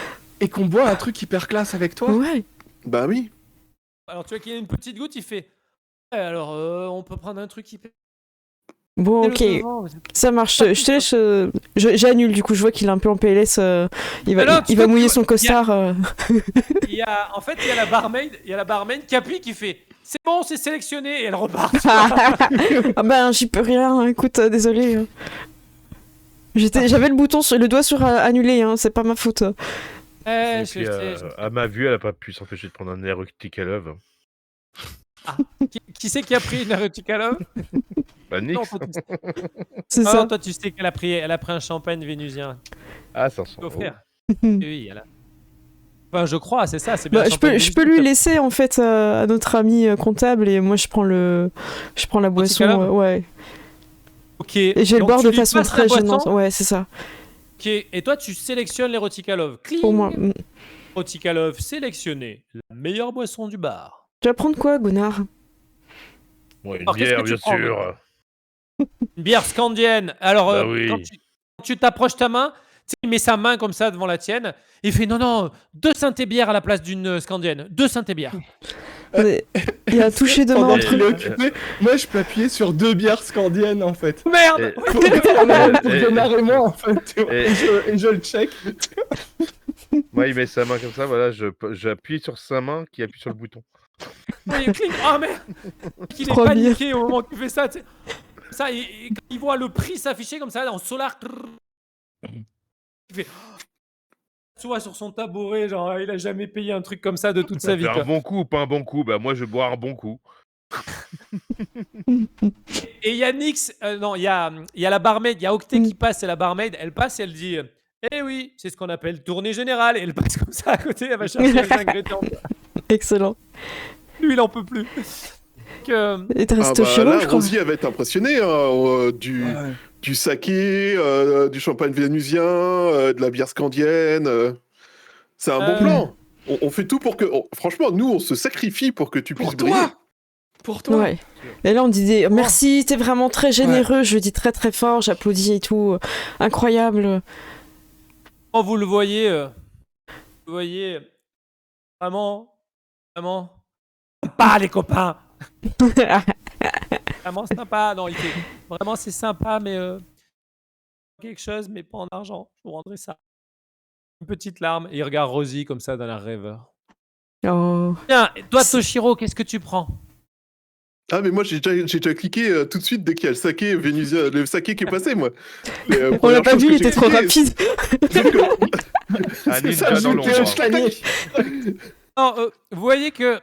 Et qu'on boit un truc hyper classe avec toi. Ouais. Bah oui. Alors tu vois qu'il y a une petite goutte, il fait alors on peut prendre un truc hyper. Bon, ok. Ça marche. Je te laisse. J'annule, du coup, je vois qu'il est un peu en PLS. Il va, Alors, il tu va vois, mouiller tu son vois, costard. Il y a la barmaid qui appuie, qui fait c'est bon, c'est sélectionné, et elle repart. Ah ben, j'y peux rien. Écoute, désolé. J'avais le doigt sur annuler, hein, c'est pas ma faute. Eh, Et je puis, sais. à ma vue, elle a pas pu s'empêcher de prendre un Erotica Love. Qui c'est qui a pris une Erotica Love? Bah, Non, Nix. toi, tu sais. C'est Ah ça. non, toi, tu sais qu'elle a pris un champagne vénusien. Ah, 500 Au euros. frère. Oui, elle a. Enfin, je crois, c'est ça, c'est bien. Bah, un je champagne peux lui vénusien. laisser en fait à notre ami comptable et moi je prends la boisson. Love Ouais. Ok. Et je vais le Donc, boire tu de lui façon passes la très boisson. gênante. Ouais, c'est ça. Ok. Et toi, tu sélectionnes l'Erotica Love. Cling. Pour moi. Erotica Love sélectionné. La meilleure boisson du bar. Tu vas prendre quoi, Gunnar? Ouais, une Alors, qu'est-ce bière, que tu bien prends, sûr. Une bière scandienne. Alors, Bah oui. quand tu t'approches ta main, tu sais, il met sa main comme ça devant la tienne. Et il fait non, 2 synthé bières à la place d'une scandienne. 2 synthé bières. Il y a un touché de main Pendant entre qu'il est eux. occupé, moi je peux appuyer sur 2 bières scandiennes en fait. Merde. Et- Pour et- Gunnar et moi en fait. tu vois. et- Et je le check. Moi, il met sa main comme ça, voilà, j'appuie sur sa main qui appuie sur le bouton. Oui, cling. Ah merde. Il est 3 paniqué au moment où tu fais ça. Tu sais. Ça, et quand il voit le prix s'afficher comme ça en solar. Il fait. Tu vois, sur son tabouret, genre, il a jamais payé un truc comme ça de toute sa Ça vie. fait quoi. un bon coup ou pas un bon coup? Bah, moi, je bois un bon coup. Et il y a Nix, non, il y a la barmaid, il y a Octet qui passe, et la barmaid, elle passe et elle dit eh oui, c'est ce qu'on appelle tournée générale. Et elle passe comme ça à côté, elle va chercher les ingrédients. Excellent. Lui, il en peut plus. Et t'as Ah resté bah Toshiro, là, je crois. Rosie elle va être impressionnée du saké, du champagne vénusien, de la bière scandienne. C'est un bon plan. On fait tout pour que. Franchement, nous, on se sacrifie pour que tu puisses Pour briller. toi. Pour toi. Ouais. Et là, on dit merci, t'es vraiment très généreux. Je le dis très très fort, j'applaudis et tout. Incroyable. Quand vous le voyez, vraiment, sympa, les copains. Vraiment sympa. Non, il fait vraiment, c'est sympa, mais quelque chose, mais pas en argent. Je vous rendrai ça. Une petite larme, et il regarde Rosie comme ça d'un air rêveur. Oh. Tiens, et toi, Toshiro, qu'est-ce que tu prends? Ah, mais moi, j'ai déjà cliqué tout de suite dès qu'il y a le saké vénusien, le saké qui est passé, moi. On l'a pas vu, il était trop rapide. Un C'est ninja ça, dans je l'ombre. panique. Alors, vous voyez que.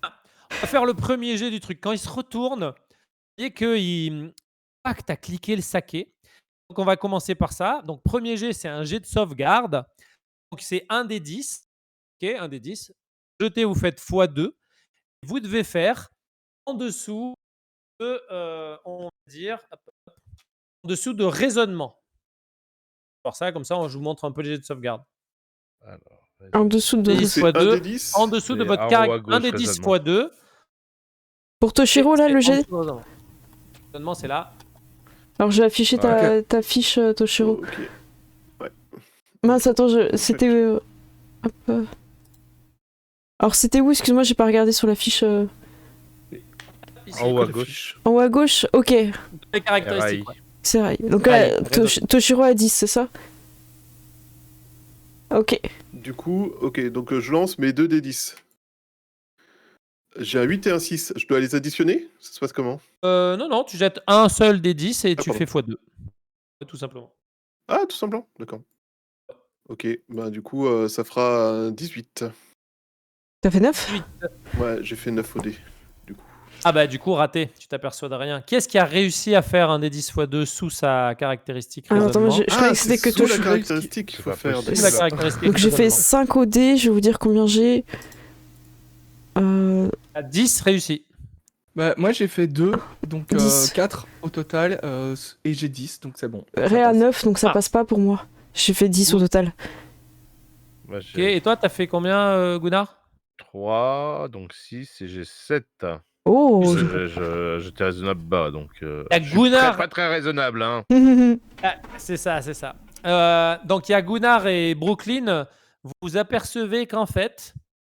On va faire le premier jet du truc. Quand il se retourne, vous voyez que tu as cliqué le saké. Donc, on va commencer par ça. Donc, premier jet, c'est un jet de sauvegarde. Donc, c'est 1 des 10. Ok, 1 des 10. Jetez, vous faites x2. Vous devez faire en dessous on va dire, en dessous de raisonnement. Alors ça, comme ça, je vous montre un peu les jets de sauvegarde. Alors, En dessous de. 10 C'est x 1 2, des 10. en dessous de C'est votre en haut à caractère. gauche, 1 des 10 raisonnement. x 2. Pour Toshiro, là, le jet. Raisonnement, c'est là. Alors, j'ai affiché ta fiche, Toshiro. Ok. Mince, attends, c'était. Hop. Alors, c'était où? Excuse-moi, j'ai pas regardé sur la fiche. Ici, En haut à gauche. En haut à gauche? Ok, les caractéristiques. RAI. Ouais. c'est vrai. Donc Allez, là, raisonnement. Toshiro a 10, c'est ça? Ok. Du coup, ok, donc je lance mes 2 des 10. J'ai un 8 et un 6. Je dois les additionner? Ça se passe comment? Non, tu jettes un seul des 10 et tu pardon. fais x2. Tout simplement. Ah, tout simplement, d'accord. Ok, bah du coup, ça fera un 18. T'as fait 9? Ouais, j'ai fait 9 au dé. Ah bah du coup, raté. Tu t'aperçois de rien. Qui est-ce qui a réussi à faire un des 10 x 2 sous sa caractéristique Ah, attends, mais raisonnement? je croyais que c'était que sous la Toshiro. caractéristique qu'il C'est faut pas faire. possible. Sous la caractéristique Donc j'ai fait raisonnement. 5 au dé, je vais vous dire combien j'ai. À 10 réussi. Bah, moi j'ai fait 2, donc 10. 4 au total, et j'ai 10, donc c'est bon. Ça Ré à passe. 9, donc ça Ah. passe pas pour moi. J'ai fait 10 au total. Moi, Ok, j'ai et toi, t'as fait combien, Gunnar? 3, donc 6 et j'ai 7. Oh! J'étais raisonnable bas, donc Il y a je suis Gunnar. pas très raisonnable. Hein. Ah, c'est ça, c'est ça. Donc il y a Gunnar et Brooklyn. Vous apercevez qu'en fait,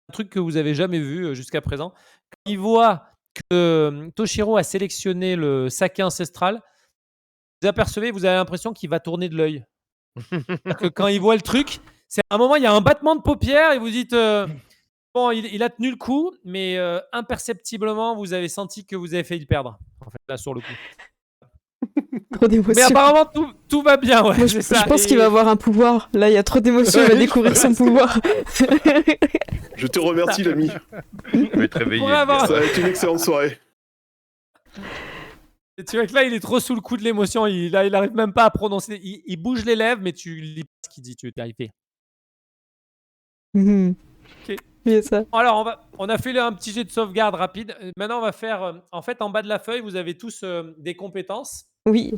un truc que vous avez jamais vu jusqu'à présent, quand ils voient que Toshiro a sélectionné le saké ancestral, vous apercevez, vous avez l'impression qu'il va tourner de l'œil. C'est-à-dire que quand il voit le truc, c'est à un moment, il y a un battement de paupières et vous dites bon, il a tenu le coup, mais imperceptiblement, vous avez senti que vous avez failli le perdre. En fait, là, sur le coup. Trop d'émotions. Mais apparemment, tout va bien, ouais. Moi, c'est je ça. pense qu'il Et- va avoir un pouvoir. Là, il y a trop d'émotions, il va Ouais, découvrir son pouvoir. Je te remercie, l'ami. Je vais te réveiller. pourrait avoir- Ça va être une excellente soirée. Et tu vois que là, il est trop sous le coup de l'émotion. Il arrive même pas à prononcer. Il bouge les lèvres, mais tu lis pas ce qu'il dit. Tu es arrivé. Mhm. Ok. Il y a ça. Alors, on a fait un petit jet de sauvegarde rapide. Maintenant, on va faire. En fait, en bas de la feuille, vous avez tous des compétences. Oui.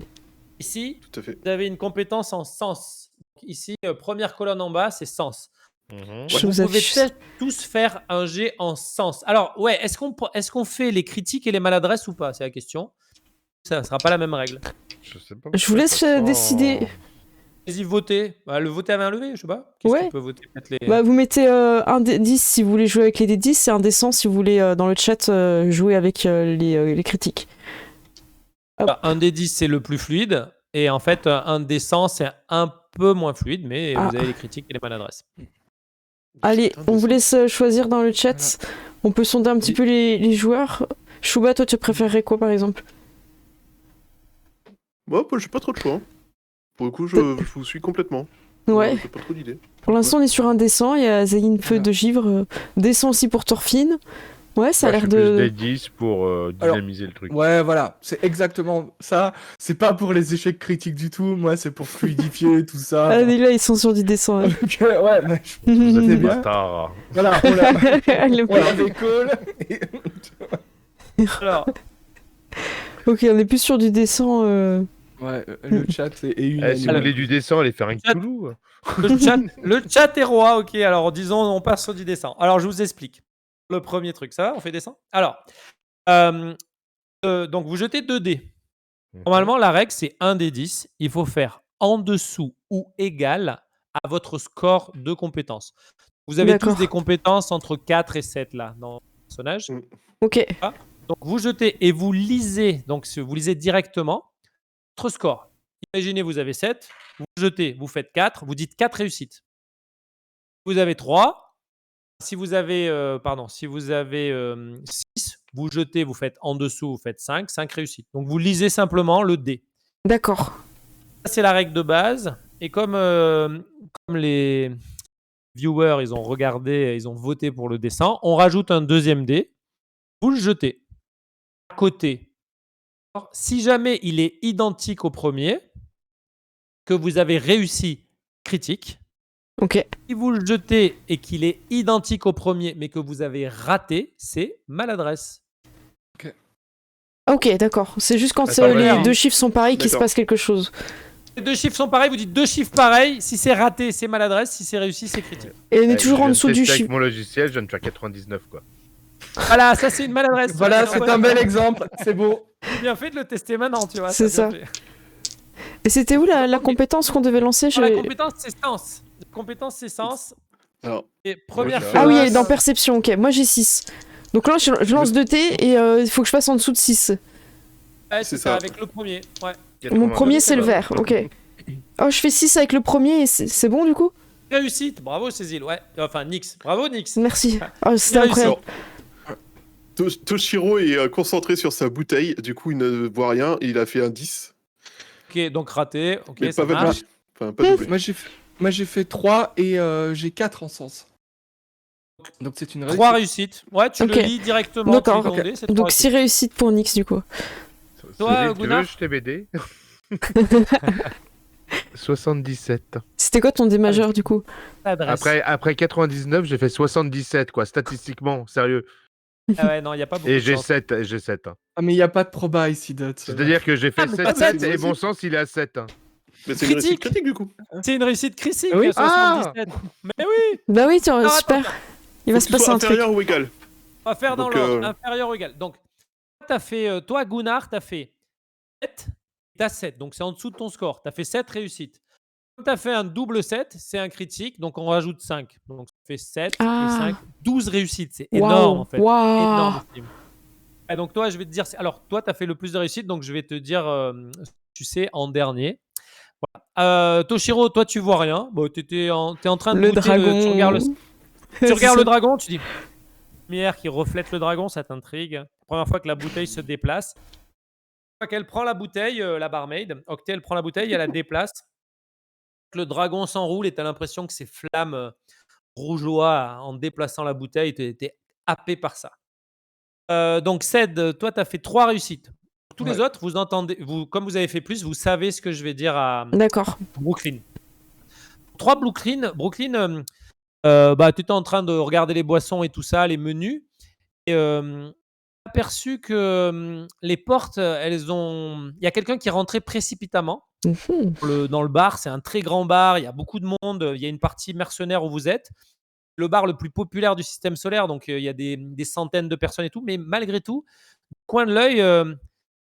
Ici, Tout à fait. vous avez une compétence en sens. Donc, ici, première colonne en bas, c'est sens. Mhm. Je Vous vous pouvez affiche. peut-être tous faire un jet en sens. Alors, ouais, est-ce qu'on fait les critiques et les maladresses ou pas? C'est la question. Ça ne sera pas la même règle. Je sais pas. Je vous laisse décider. Allez-y, votez. Bah, le voter à main levée, je sais pas. Qu'est-ce Ouais. qu'on peut voter? Peut-être les... Bah, vous mettez un des 10 si vous voulez jouer avec les D10 et un des 100 si vous voulez dans le chat jouer avec les critiques. Un des 10, c'est le plus fluide. Et en fait, un des 100, c'est un peu moins fluide, mais Ah. vous avez les critiques et les maladresses. Allez, on vous laisse choisir dans le chat. On peut sonder un petit peu les joueurs. Chouba, toi, tu préférerais quoi par exemple? Moi, j'ai pas trop de choix. Hein. Pour le coup, je vous suis complètement. Ouais. J'ai pas trop d'idées. Pour l'instant, on est sur un descend. Il y a Zéline Feu Voilà. de Givre. Descend aussi pour Thorfinn. Ouais, ça a Moi, l'air je suis plus de. des 10 pour dynamiser le truc. Ouais, voilà, c'est exactement ça. C'est pas pour les échecs critiques du tout, moi, c'est pour fluidifier tout ça. Ah, là, ils sont sur du descend. Ouais. Donc, ouais, mais Vous êtes C'est des bien. bastards. voilà, Le- on la décolle. et- Alors, Ok, on est plus sur du descend. Ouais, le chat est Si unanime. vous voulez du dessin, allez faire un Chat. Cthulhu. le chat est roi. Ok, alors disons, on passe sur du dessin. Alors, je vous explique. Le premier truc, ça va? On fait dessin? Alors, donc vous jetez 2 dés. Normalement, la règle, c'est 1 des 10. Il faut faire en dessous ou égal à votre score de compétences. Vous avez tous D'accord. des compétences entre 4 et 7 là dans le personnage. Ok. Donc vous jetez et vous lisez. Donc vous lisez directement votre score. Imaginez, vous avez 7. Vous jetez, vous faites 4. Vous dites 4 réussites. Vous avez 3. Si vous avez, 6, vous jetez, vous faites en dessous, vous faites 5. 5 réussites. Donc vous lisez simplement le dé. D'accord. Ça, c'est la règle de base. Et comme les viewers, ils ont regardé, ils ont voté pour le dessin, on rajoute un deuxième dé. Vous le jetez à côté. Alors, si jamais il est identique au premier, que vous avez réussi critique, Ok. si vous le jetez et qu'il est identique au premier, mais que vous avez raté, c'est maladresse. Ah, ok, d'accord. C'est juste quand Attends, les vas-y. deux chiffres sont pareils qu'il se D'accord. passe quelque chose. Les deux chiffres sont pareils, vous dites deux chiffres pareils. Si c'est raté, c'est maladresse. Si c'est réussi, c'est critique. Et on est Ouais, toujours je en viens de dessous du tester avec chiffre. mon logiciel, je viens de faire 99, quoi. Voilà, ça c'est une maladresse. Voilà, c'est un bel exemple. C'est beau. Bien fait de le tester maintenant, tu vois. C'est t'as bien ça. fait. Et c'était où la compétence qu'on devait lancer? Alors, la compétence, c'est sens. La compétence, c'est sens. Alors, Et première j'ai- fois. Ah oui, elle est dans perception, ok. Moi j'ai 6. Donc là, je lance 2 T et il faut que je passe en dessous de 6. Ouais, c'est C'est ça, ça. avec le premier. Ouais. Mon 99, premier, c'est le bon. vert, ok. Oh, je fais 6 avec le premier et c'est bon du coup? Réussite. Bravo, Cécile. Ouais. Enfin, Nix. Bravo, Nix. Merci. Oh, c'était Réussi. incroyable. Toshiro est concentré sur sa bouteille, du coup il ne voit rien, et il a fait un 10. Ok, donc raté. Ok, Mais ça pas marche. validé. Enfin, pas doublé. Moi, j'ai fait 3 et j'ai 4 en sens. Donc, c'est une 3 réussite. réussites. Ouais, tu Ok. le lis directement. D'accord, tu lis ok. dans le dé, c'est trois Donc 6 réussites. réussites pour Nix du coup. Toi, Cyril, tu Gunnar veux, je t'ai BD 77. C'était quoi ton démajeur du coup? Adresse. Après 99, j'ai fait 77, quoi, statistiquement, sérieux. Ah ouais, non, il n'y a pas beaucoup Et de j'ai chance. 7, et j'ai 7. Ah, mais il n'y a pas de proba ici, Dot. C'est-à-dire que j'ai fait mais 7, pas 7 de et réussite. mon sens, il est à 7. Mais c'est une réussite Critique. critique du coup. C'est une réussite critique, Oui. 77. Mais oui, Bah oui, tiens, Alors, super. attends, Il va Faut se qu'il soit passer un truc. inférieur ou égal. on va faire dans Donc, l'ordre. Inférieur ou égal. Donc, t'as fait, toi, Gunnar, tu as fait 7. Tu as 7. Donc, c'est en dessous de ton score. Tu as fait 7 réussites. Comme tu as fait un double 7, c'est un critique. Donc, on rajoute 5. Donc, ça fait 7 et Ah. 5. 12 réussites. C'est énorme, en fait. Waouh. Énorme. Et donc, toi, je vais te dire. Alors, toi, tu as fait le plus de réussites. Donc, je vais te dire, tu sais, en dernier. Voilà. Toshiro, toi, tu vois rien. Bon, t'es en train de Le goûter dragon. tu regardes C'est le ça. dragon, tu dis lumière qui reflète le dragon, ça t'intrigue. Première fois que la bouteille se déplace. Une fois qu'elle prend la bouteille, la barmaid, Octet, elle prend la bouteille, elle la déplace. Le dragon s'enroule et tu as l'impression que ces flammes rougeoient en déplaçant la bouteille. Tu es happé par ça. Donc, Ced, toi, tu as fait 3 réussites. Tous les Ouais. autres, vous entendez, comme vous avez fait plus, vous savez ce que je vais dire à D'accord. Brooklyn. 3 Brooklyn. Brooklyn, bah, tu étais en train de regarder les boissons et tout ça, les menus. Et aperçu que les portes, elles ont. Il y a quelqu'un qui est rentré précipitamment Mhm. dans le bar. C'est un très grand bar. Il y a beaucoup de monde. Il y a une partie mercenaire où vous êtes. Le bar le plus populaire du système solaire. Donc, il y a des centaines de personnes et tout. Mais malgré tout, coin de l'œil,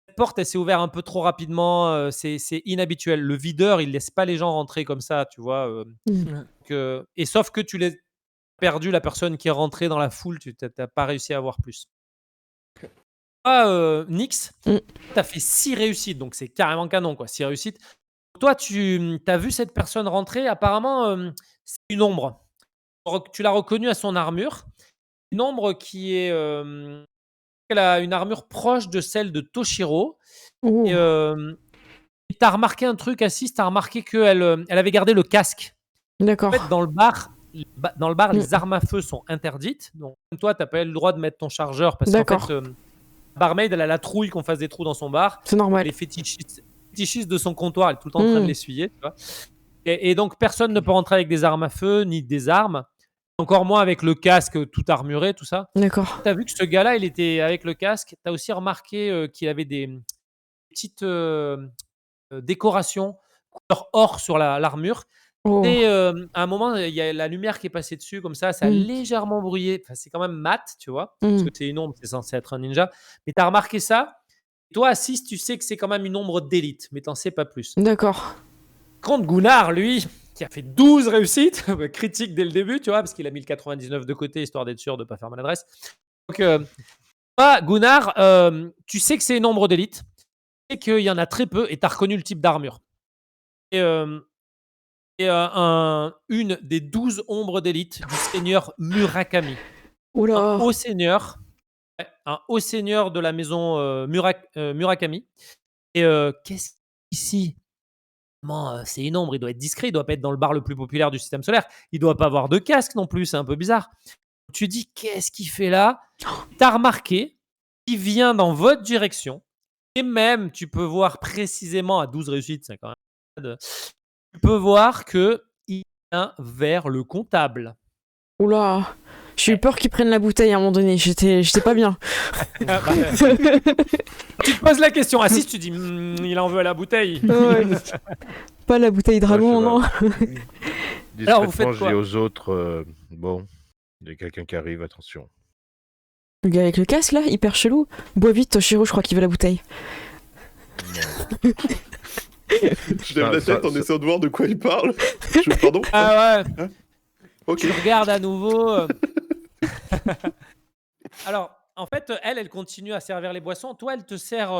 cette porte, elle s'est ouverte un peu trop rapidement. C'est inhabituel. Le videur, il laisse pas les gens rentrer comme ça, tu vois. Et sauf que tu l'as perdu, la personne qui est rentrée dans la foule, tu n'as pas réussi à avoir plus. Nix, Mm. tu as fait 6 réussites, donc c'est carrément canon, quoi. 6 réussites. Toi, tu as vu cette personne rentrer, apparemment, c'est une ombre. Tu l'as reconnue à son armure. Une ombre qui est. Elle a une armure proche de celle de Toshiro. Oh. Et tu as remarqué un truc, Assis, tu as remarqué qu'elle elle avait gardé le casque. D'accord. En fait, dans le bar, les armes à feu sont interdites. Donc, toi, tu n'as pas eu le droit de mettre ton chargeur parce qu'en D'accord. fait, la barmaid, elle a la trouille qu'on fasse des trous dans son bar. C'est normal. Elle est fétichiste de son comptoir, elle est tout le temps en train de l'essuyer. Tu vois. Et donc, personne ne peut rentrer avec des armes à feu ni des armes. Encore moins avec le casque tout armuré, tout ça. D'accord. Tu as vu que ce gars-là, il était avec le casque. Tu as aussi remarqué qu'il avait des petites décorations couleur or sur l'armure. Oh. Et à un moment, il y a la lumière qui est passée dessus, comme ça a légèrement brillé. Enfin, c'est quand même mat, tu vois, parce que c'est une ombre, c'est censé être un ninja. Mais tu as remarqué ça. Toi, Assis, tu sais que c'est quand même une ombre d'élite, mais tu n'en sais pas plus. D'accord. Contre Gunnar, lui, qui a fait 12 réussites, critique dès le début, tu vois, parce qu'il a mis le 99 de côté, histoire d'être sûr de ne pas faire maladresse. Donc, toi, Gunnar, tu sais que c'est une ombre d'élite, tu sais qu'il y en a très peu, et tu as reconnu le type d'armure. Et une des 12 ombres d'élite du seigneur Murakami. Oula. Un haut seigneur de la maison Murakami. Et qu'est-ce qu'ici c'est une ombre, il doit être discret, il doit pas être dans le bar le plus populaire du système solaire, il doit pas avoir de casque non plus, c'est un peu bizarre. Tu dis, qu'est-ce qu'il fait là? Tu as remarqué, il vient dans votre direction, et même, tu peux voir précisément à 12 réussites, c'est quand même... Tu peux voir qu'il vient vers le comptable. Oula. J'ai eu peur qu'ils prennent la bouteille à un moment donné. J'étais pas bien. Ah, bah, tu te poses la question. Ah si, tu dis, il en veut à la bouteille. Ouais. Pas la bouteille dragon, non. Alors, vous Discrètement, faites je quoi dis aux autres, bon, il y a quelqu'un qui arrive, attention. Le gars avec le casque là, hyper chelou. Bois vite, Toshiro, je crois qu'il veut la bouteille. Je lève la tête en essayant de voir de quoi il parle. Pardon. Ah ouais. Hein Ok. Tu regardes à nouveau. Alors, en fait, elle continue à servir les boissons. Toi, elle te sert,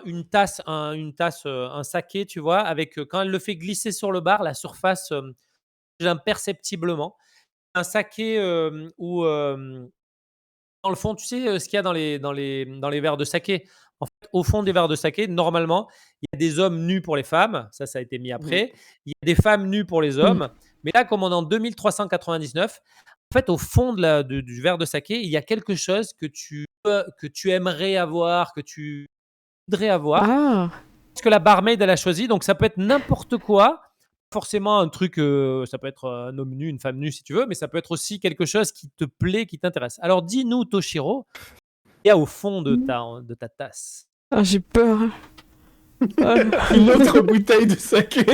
une tasse, un saké, tu vois, avec quand elle le fait glisser sur le bar, la surface bouge imperceptiblement. Un saké où dans le fond, tu sais ce qu'il y a dans les verres de saké. En fait, au fond des verres de saké, normalement, il y a des hommes nus pour les femmes. Ça a été mis après. Il y a des femmes nues pour les hommes. Mais là, comme on est en 2399, en fait, au fond du verre de saké, il y a quelque chose que tu aimerais avoir, que tu voudrais avoir. Ah. Ce que la barmaid, elle a choisi. Donc, ça peut être n'importe quoi. Forcément un truc, ça peut être un homme nu, une femme nue si tu veux, mais ça peut être aussi quelque chose qui te plaît, qui t'intéresse. Alors dis-nous, Toshiro, il y a au fond de ta tasse. Ah, j'ai peur. Ah. Une autre bouteille de saké.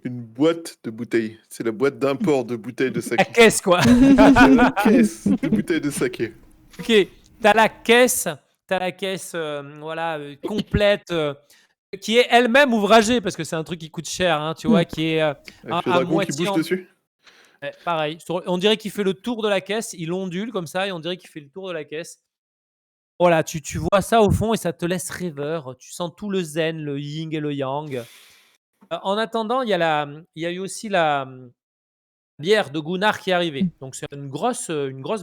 Une boîte de bouteilles. C'est la boîte d'import de bouteilles de La saké. caisse, quoi. C'est la caisse de bouteilles de saké. Ok, t'as la caisse, voilà, complète, qui est elle-même ouvragée, parce que c'est un truc qui coûte cher, hein, tu vois, qui est Avec le à dragon qui moitié bouge dessus. pareil. On dirait qu'il fait le tour de la caisse, il ondule comme ça, et on dirait qu'il fait le tour de la caisse. Voilà, tu vois ça au fond et ça te laisse rêveur. Tu sens tout le zen, le yin et le yang. En attendant, il y a eu aussi la bière de Gunnar qui est arrivée. Donc c'est une grosse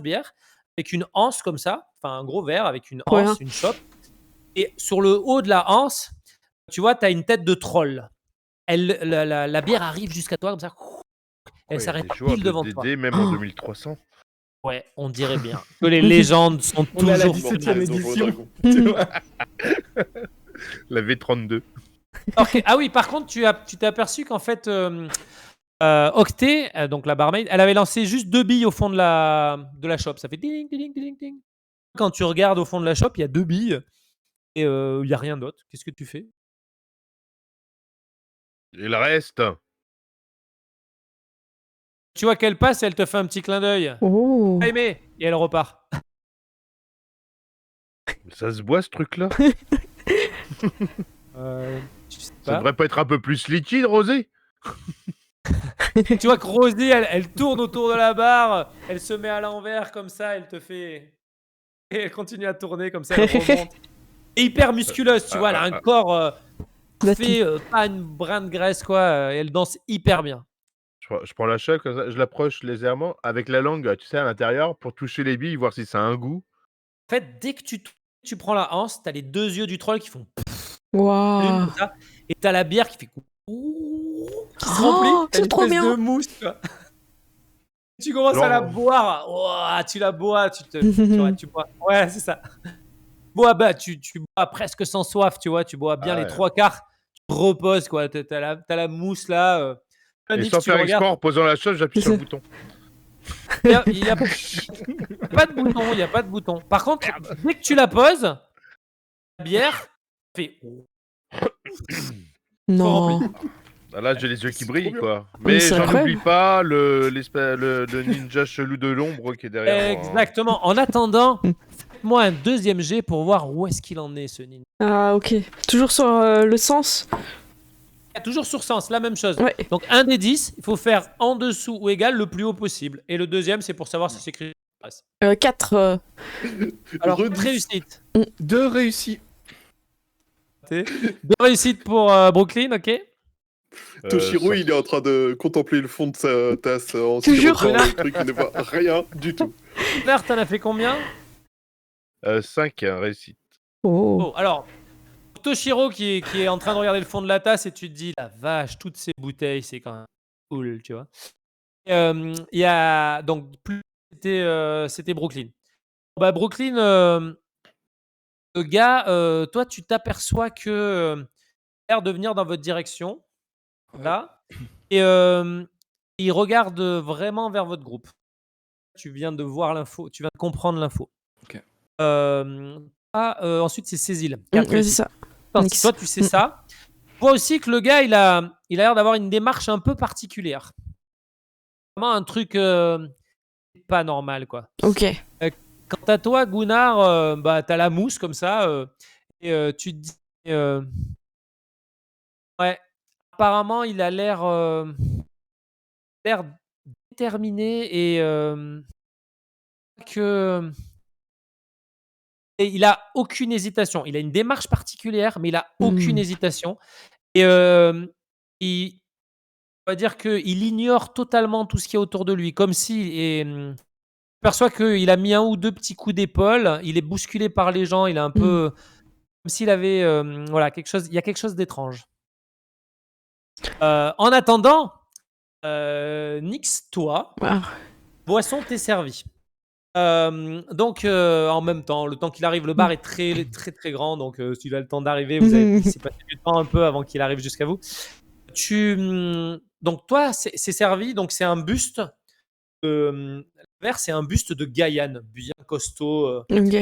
bière avec une anse comme ça, enfin un gros verre avec une Trop bien. anse, une chope. Et sur le haut de la anse, tu vois, tu as une tête de troll. La bière arrive jusqu'à toi comme ça. Elle s'arrête des joueurs pile devant de toi. DD, même en 2300. Ouais, on dirait bien que les légendes sont On est à la toujours 17e tenaces. édition. Tu vois. La V32. Ok. Ah oui, par contre, tu t'es aperçu qu'en fait, Octet, donc la barmaid, elle avait lancé juste 2 billes au fond de la shop. Ça fait ding, ding, ding, ding. Quand tu regardes au fond de la shop, il y a 2 billes et il y a rien d'autre. Qu'est-ce que tu fais? Et le reste, Tu vois qu'elle passe et elle te fait un petit clin d'œil. Oh. T'as aimé? Et elle repart. ça se boit ce truc-là. Je sais Ça pas. devrait pas être un peu plus liquide, Rosé? Tu vois que Rosie, elle tourne autour de la barre, elle se met à l'envers comme ça, elle te fait. Et elle continue à tourner comme ça, elle remonte. Et hyper musculeuse, tu vois, elle a un corps fait, pas une brin de graisse, quoi, et elle danse hyper bien. Je prends la choc, comme ça, je l'approche légèrement avec la langue, tu sais, à l'intérieur, pour toucher les billes, voir si ça a un goût. En fait, dès que tu prends la anse, t'as les 2 yeux du troll qui font Waouh. comme ça, et t'as la bière qui fait qui se Oh, remplit, t'as c'est une trop espèce bien. de mousse, quoi. Tu commences à la boire, ouah, tu la bois, tu bois. Ouais, c'est ça. Bah, tu bois presque sans soif, tu vois, tu bois bien Ah les ouais. 3/4, tu te reposes, quoi. T'as la mousse là. Et Nix, sans tu le faire regardes. exprès, en posant la chose, j'appuie sur le bouton. Il y a pas de bouton, il y a pas de bouton. Par contre, dès que tu la poses, la bière fait Non. Ah, là, j'ai les yeux qui C'est trop brillent, bien. quoi. Mais Mais c'est j'en incroyable. oublie pas le ninja chelou de l'ombre qui est derrière moi. hein. exactement. En attendant, faites-moi un deuxième jet pour voir où est-ce qu'il en est, ce ninja. Ah, ok. Toujours sur le sens. Toujours sur sens, la même chose. Ouais. Donc, un des 10, il faut faire en dessous ou égal le plus haut possible. Et le deuxième, c'est pour savoir si c'est écrit. 4. Alors, Redis. réussite. 2 réussis. 2 réussites pour Brooklyn, ok. Toshiro, ça- il est en train de contempler le fond de sa tasse en Toujours. sirotant le truc, il ne voit rien du tout. Claire, t'en as fait combien? 5 réussite. Oh. Oh, alors, Toshiro qui est en train de regarder le fond de la tasse et tu te dis, la vache, toutes ces bouteilles, c'est quand même cool, tu vois. Il y a donc plus c'était Brooklyn. Bah Brooklyn, le gars, toi tu t'aperçois que a l'air de venir dans votre direction. Là, Et il regarde vraiment vers votre groupe. Tu viens de voir l'info, tu viens de comprendre l'info. Ok. Ensuite, c'est Cécile qui a Ouais, c'est apprécié. ça. Si Nix. toi, tu sais ça, tu vois aussi que le gars, il a l'air d'avoir une démarche un peu particulière. Vraiment un truc pas normal, quoi. Ok. Quant à toi, Gunnar, bah, t'as la mousse comme ça, et tu te dis, euh, ouais, apparemment, il a l'air déterminé et que et il a aucune hésitation. Il a une démarche particulière, mais il a aucune hésitation. Et il on va dire qu'il ignore totalement tout ce qui est autour de lui, comme si perçoit qu'il a mis un ou deux petits coups d'épaule, il est bousculé par les gens, il est un peu comme s'il avait, voilà, il y a quelque chose d'étrange. En attendant, Nix, toi, Ah. boisson t'est servie. Donc, en même temps, le temps qu'il arrive, le bar est très, très, très grand. Donc, s'il a le temps d'arriver, il s'est passé du temps un peu avant qu'il arrive jusqu'à vous. Donc, toi, c'est servi. Donc, c'est un buste. Le verre, c'est un buste de Gaïane, bien costaud. Ok.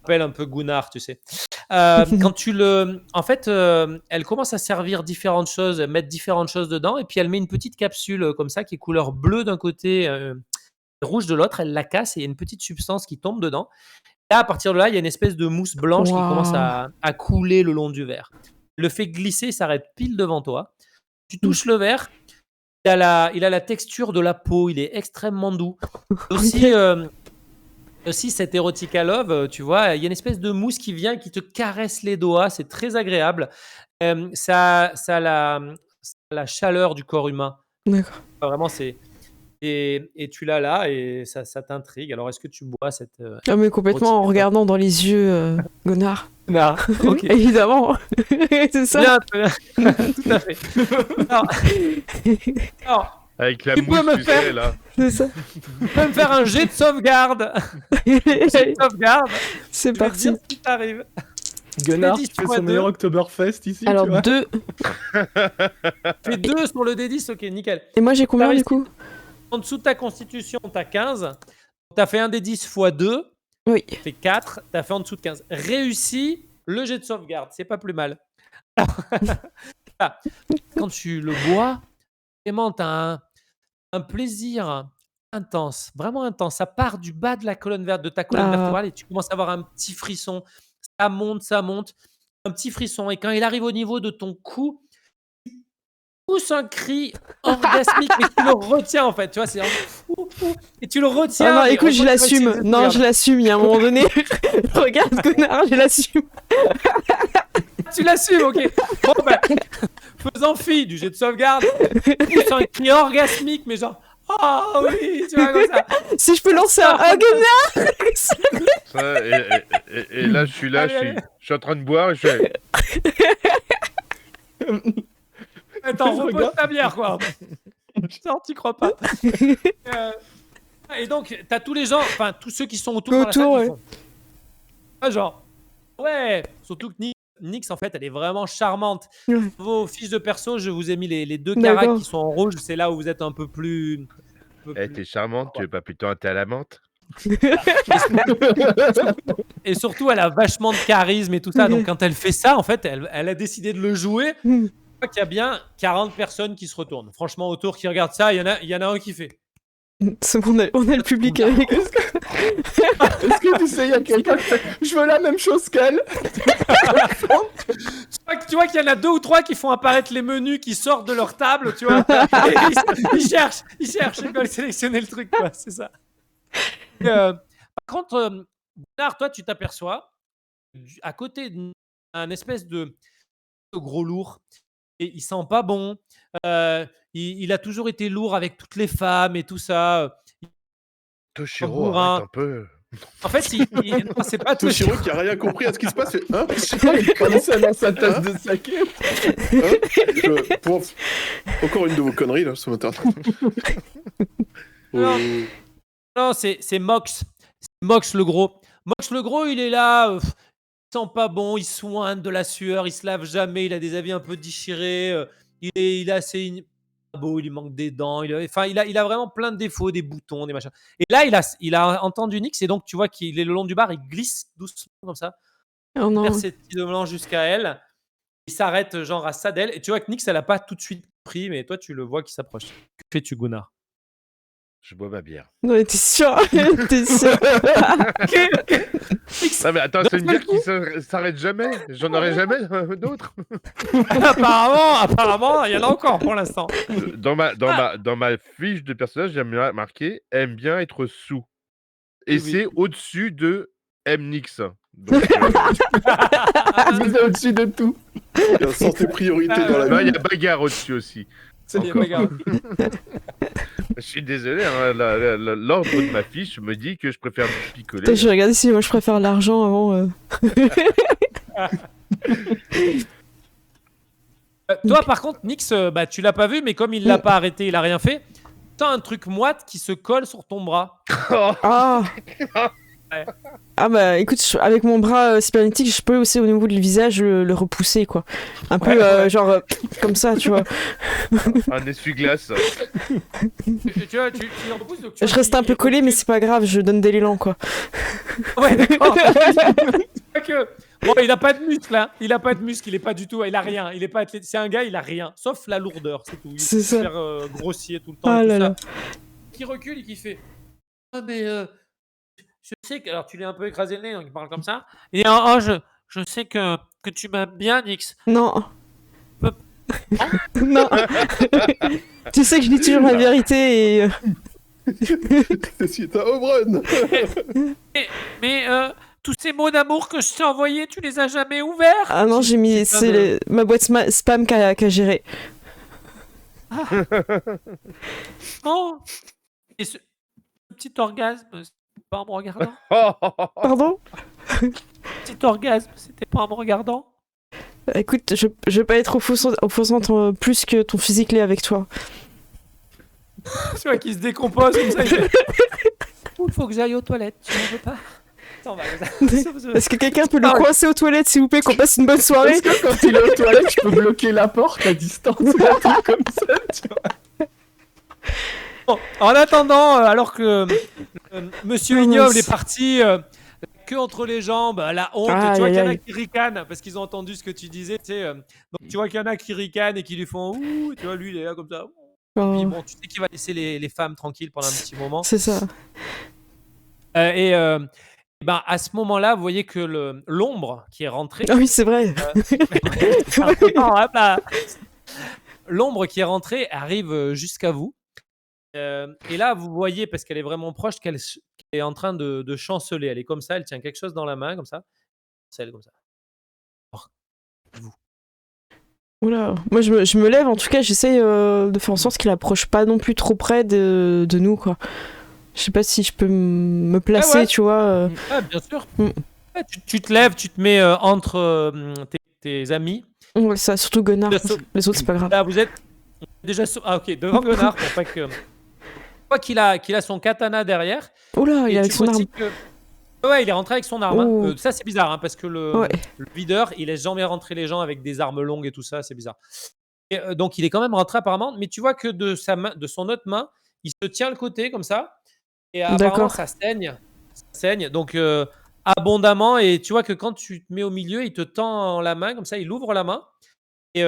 Rappelle un peu Gunnar, tu sais. Quand en fait, elle commence à servir différentes choses, mettre différentes choses dedans, et puis elle met une petite capsule comme ça qui est couleur bleue d'un côté, rouge de l'autre. Elle la casse et il y a une petite substance qui tombe dedans. Et à partir de là, il y a une espèce de mousse blanche qui commence à couler le long du verre. Le fait glisser, s'arrête pile devant toi. Tu touches le verre. Il a la texture de la peau. Il est extrêmement doux. Aussi, cet Erotica Love, tu vois, il y a une espèce de mousse qui vient, qui te caresse les doigts. C'est très agréable. Ça a la chaleur du corps humain. D'accord. Vraiment, et tu l'as là et ça t'intrigue. Alors, est-ce que tu bois cette Ah, mais complètement en Erotica regardant dans les yeux Gunnar. Non, ok. Évidemment. C'est ça. Bien, très bien. Tout à fait. Alors, Avec la Tu peux mousse, me tu faire- sais, là. C'est ça. tu peux me faire un jet de sauvegarde. Jet de sauvegarde. C'est Je vais te parti. dire si t'arrives. Gunnar dis qui fait fois son deux. meilleur Oktoberfest ici. tu Alors vois. 2. Fais 2 sur le D10, ok, nickel. Et moi j'ai combien T'as du coup? En dessous de ta constitution, t'as 15. T'as fait un D10 x 2. Oui. Ça fait 4. T'as fait en dessous de 15. Réussi le jet de sauvegarde. C'est pas plus mal. Ah, quand tu le bois, vraiment, t'as un plaisir intense, vraiment intense. Ça part du bas de la colonne de ta colonne vertébrale et tu commences à avoir un petit frisson. Ça monte, un petit frisson. Et quand il arrive au niveau de ton cou, tu pousses un cri orgasmique, mais tu le retiens en fait. Tu vois, c'est un fou, et tu le retiens. Ah non, mais écoute, je on va essayer l'assume. de Non, regarder. je l'assume. Il y a un moment donné. Regarde Gunnar, je l'assume. Tu l'assumes, ok. Bon, ben, faisant fi du jet de sauvegarde, pousse un cri orgasmique, mais genre, ah oui, tu vois, comme ça. Si je peux lancer un Gunnar. Ça, et là, je suis là, Allez. je suis en train de boire et je fais... Attends, repose Regarde. ta bière, quoi. Putain, t'y crois pas. Et donc, t'as tous les gens, enfin, tous ceux qui sont autour dans la salle, Autour, qui ouais. font. Ah, genre, ouais. Surtout que Nyx, en fait, elle est vraiment charmante. Ouais. Vos fiches de perso, je vous ai mis les deux D'accord. caracs qui sont en rouge. C'est là où vous êtes un peu plus. Eh, t'es charmante, tu veux pas plutôt un thé à la menthe? Et surtout, elle a vachement de charisme et tout ça. Donc, quand elle fait ça, en fait, elle a décidé de le jouer. Je crois qu'il y a bien 40 personnes qui se retournent. Franchement, autour qui regardent ça, il y en a un qui fait. C'est bon, on a le public avec nous. Est-ce que tu sais, il y a quelqu'un qui fait je veux la même chose qu'elle. Tu vois qu'il y en a 2 ou 3 qui font apparaître les menus qui sortent de leur table, tu vois. Et ils cherchent, ils veulent sélectionner le truc, quoi. C'est ça. Et, par contre, Bernard, toi, tu t'aperçois à côté d'un espèce de gros lourd. Et il sent pas bon. Il a toujours été lourd avec toutes les femmes et tout ça. Toshiro, bourrin. arrête un peu. En fait, non, c'est pas Toshiro Toshiro. qui a rien compris à ce qui se passe. Fait, hein Je sais pas, il prend ça dans sa tasse de saké. Encore une de vos conneries là, ça m'intéresse. Non. Non, c'est Mox. C'est Mox le gros. Mox le gros, il est là. Il sent pas bon. Il soigne de la sueur. Il se lave jamais. Il a des habits un peu déchirés. il est assez beau, il lui manque des dents, enfin, il a vraiment plein de défauts, des boutons, des machins. Et là, il a entendu Nix, et donc tu vois qu'il est le long du bar, il glisse doucement comme ça, Oh il perd non. ses petits blancs jusqu'à elle, il s'arrête genre à ça d'elle, et tu vois que Nix, elle a pas tout de suite pris, mais toi, tu le vois qui s'approche. Que fais-tu, Gunnar? Je bois ma bière. Non, mais t'es sûr? T'es sûr? Non, mais attends, c'est une bière qui s'arrête jamais. J'en aurai jamais d'autres. Apparemment, il y en a encore pour l'instant. Dans ma fiche de personnage, j'ai marqué aime bien être sous. Et Oui. c'est au-dessus de Mnix. Donc, C'est au-dessus de tout. Il y a un sens des priorités dans la il y vie. a bagarre au-dessus aussi. C'est Il y a Encore. bagarre. Je suis désolé, hein, l'ordre de ma fiche me dit que je préfère picoler. Attends, je vais regarder si moi je préfère l'argent avant. Toi, par contre, Nix, bah, tu l'as pas vu, mais comme il l'a pas arrêté, il a rien fait. T'as un truc moite qui se colle sur ton bras. Ah! Ouais. Ah bah écoute, avec mon bras cybernétique, je peux aussi au niveau du visage le repousser quoi. Un peu genre comme ça, tu vois. Un essuie-glace. Tu vois, tu le repousses, donc tu Je vois reste un peu collé, mais c'est pas grave, je donne de l'élan quoi. Ouais, d'accord. Bon, il a pas de muscle, hein. Il a pas de muscle, il est pas du tout. Il a rien. Il est pas athlétique. C'est un gars, il a rien. Sauf la lourdeur, c'est tout. Il C'est est ça. super grossier tout le temps. Ah et tout là ça. là. Qui recule et qui fait Ah, mais je sais que. Alors, tu l'as un peu écrasé le nez, donc il parle comme ça. Et oh, je sais que tu m'aimes bien, Nix. Non. Peu- Non. Tu sais que je dis toujours la vérité et. C'est un home run. Mais tous ces mots d'amour que je t'ai envoyés, tu les as jamais ouverts? Ah non, j'ai mis. C'est ma boîte spam qu'a géré. Non. Et ce petit orgasme, c'était pas en me regardant? Pardon? Petit orgasme, c'était pas en me regardant? Écoute, je vais pas être offensante plus que ton physique l'est avec toi. Tu vois qu'il se décompose comme ça. Il faut que j'aille aux toilettes, tu n'en veux pas? Attends, va, Est-ce que quelqu'un peut le coincer aux toilettes s'il vous plaît, qu'on passe une bonne soirée? Est-ce que quand il est aux toilettes, tu peux bloquer la porte à distance ou un truc comme ça, tu vois? Bon, en attendant, alors que Monsieur Oh, Ignoble mince. est parti que entre les jambes, la honte, Aïe, tu vois aïe, qu'il y en a aïe. qui ricanent parce qu'ils ont entendu ce que tu disais, tu sais. Donc tu vois qu'il y en a qui ricanent et qui lui font ouh, tu vois, lui il est là comme ça. Puis Oh, bon, tu sais qu'il va laisser les femmes tranquilles pendant un petit moment. c'est ça. Et ben, à ce moment-là, vous voyez que l'ombre qui est rentrée. Ah oui, c'est vrai. Hop là. L'ombre qui est rentrée arrive jusqu'à vous. Et là, vous voyez, parce qu'elle est vraiment proche, qu'elle est en train de chanceler. Elle est comme ça, elle tient quelque chose dans la main, comme ça. C'est elle, comme ça. Alors, vous. Oula. Moi, je me lève, en tout cas, j'essaye de faire en sorte qu'il approche pas non plus trop près de nous, quoi. Je sais pas si je peux me placer, ouais. tu vois. Ah, bien sûr. Mm. Ouais, tu te lèves, tu te mets entre tes amis. Ouais, ça, surtout Gunnar. Les autres, c'est pas grave. Là, vous êtes déjà ok, devant Gunnar pour pas que. Je vois qu'il a son katana derrière. Oula, il Et est avec tu son vois arme. aussi que- Ouais, il est rentré avec son arme. Oh. Ça, c'est bizarre, hein, parce que le Ouais. videur, il laisse jamais rentrer les gens avec des armes longues et tout ça, c'est bizarre. Et, donc, il est quand même rentré apparemment, mais tu vois que de son autre main, il se tient le côté comme ça, et apparemment, D'accord. ça saigne. Ça saigne, donc abondamment, et tu vois que quand tu te mets au milieu, il te tend la main, comme ça, il ouvre la main, et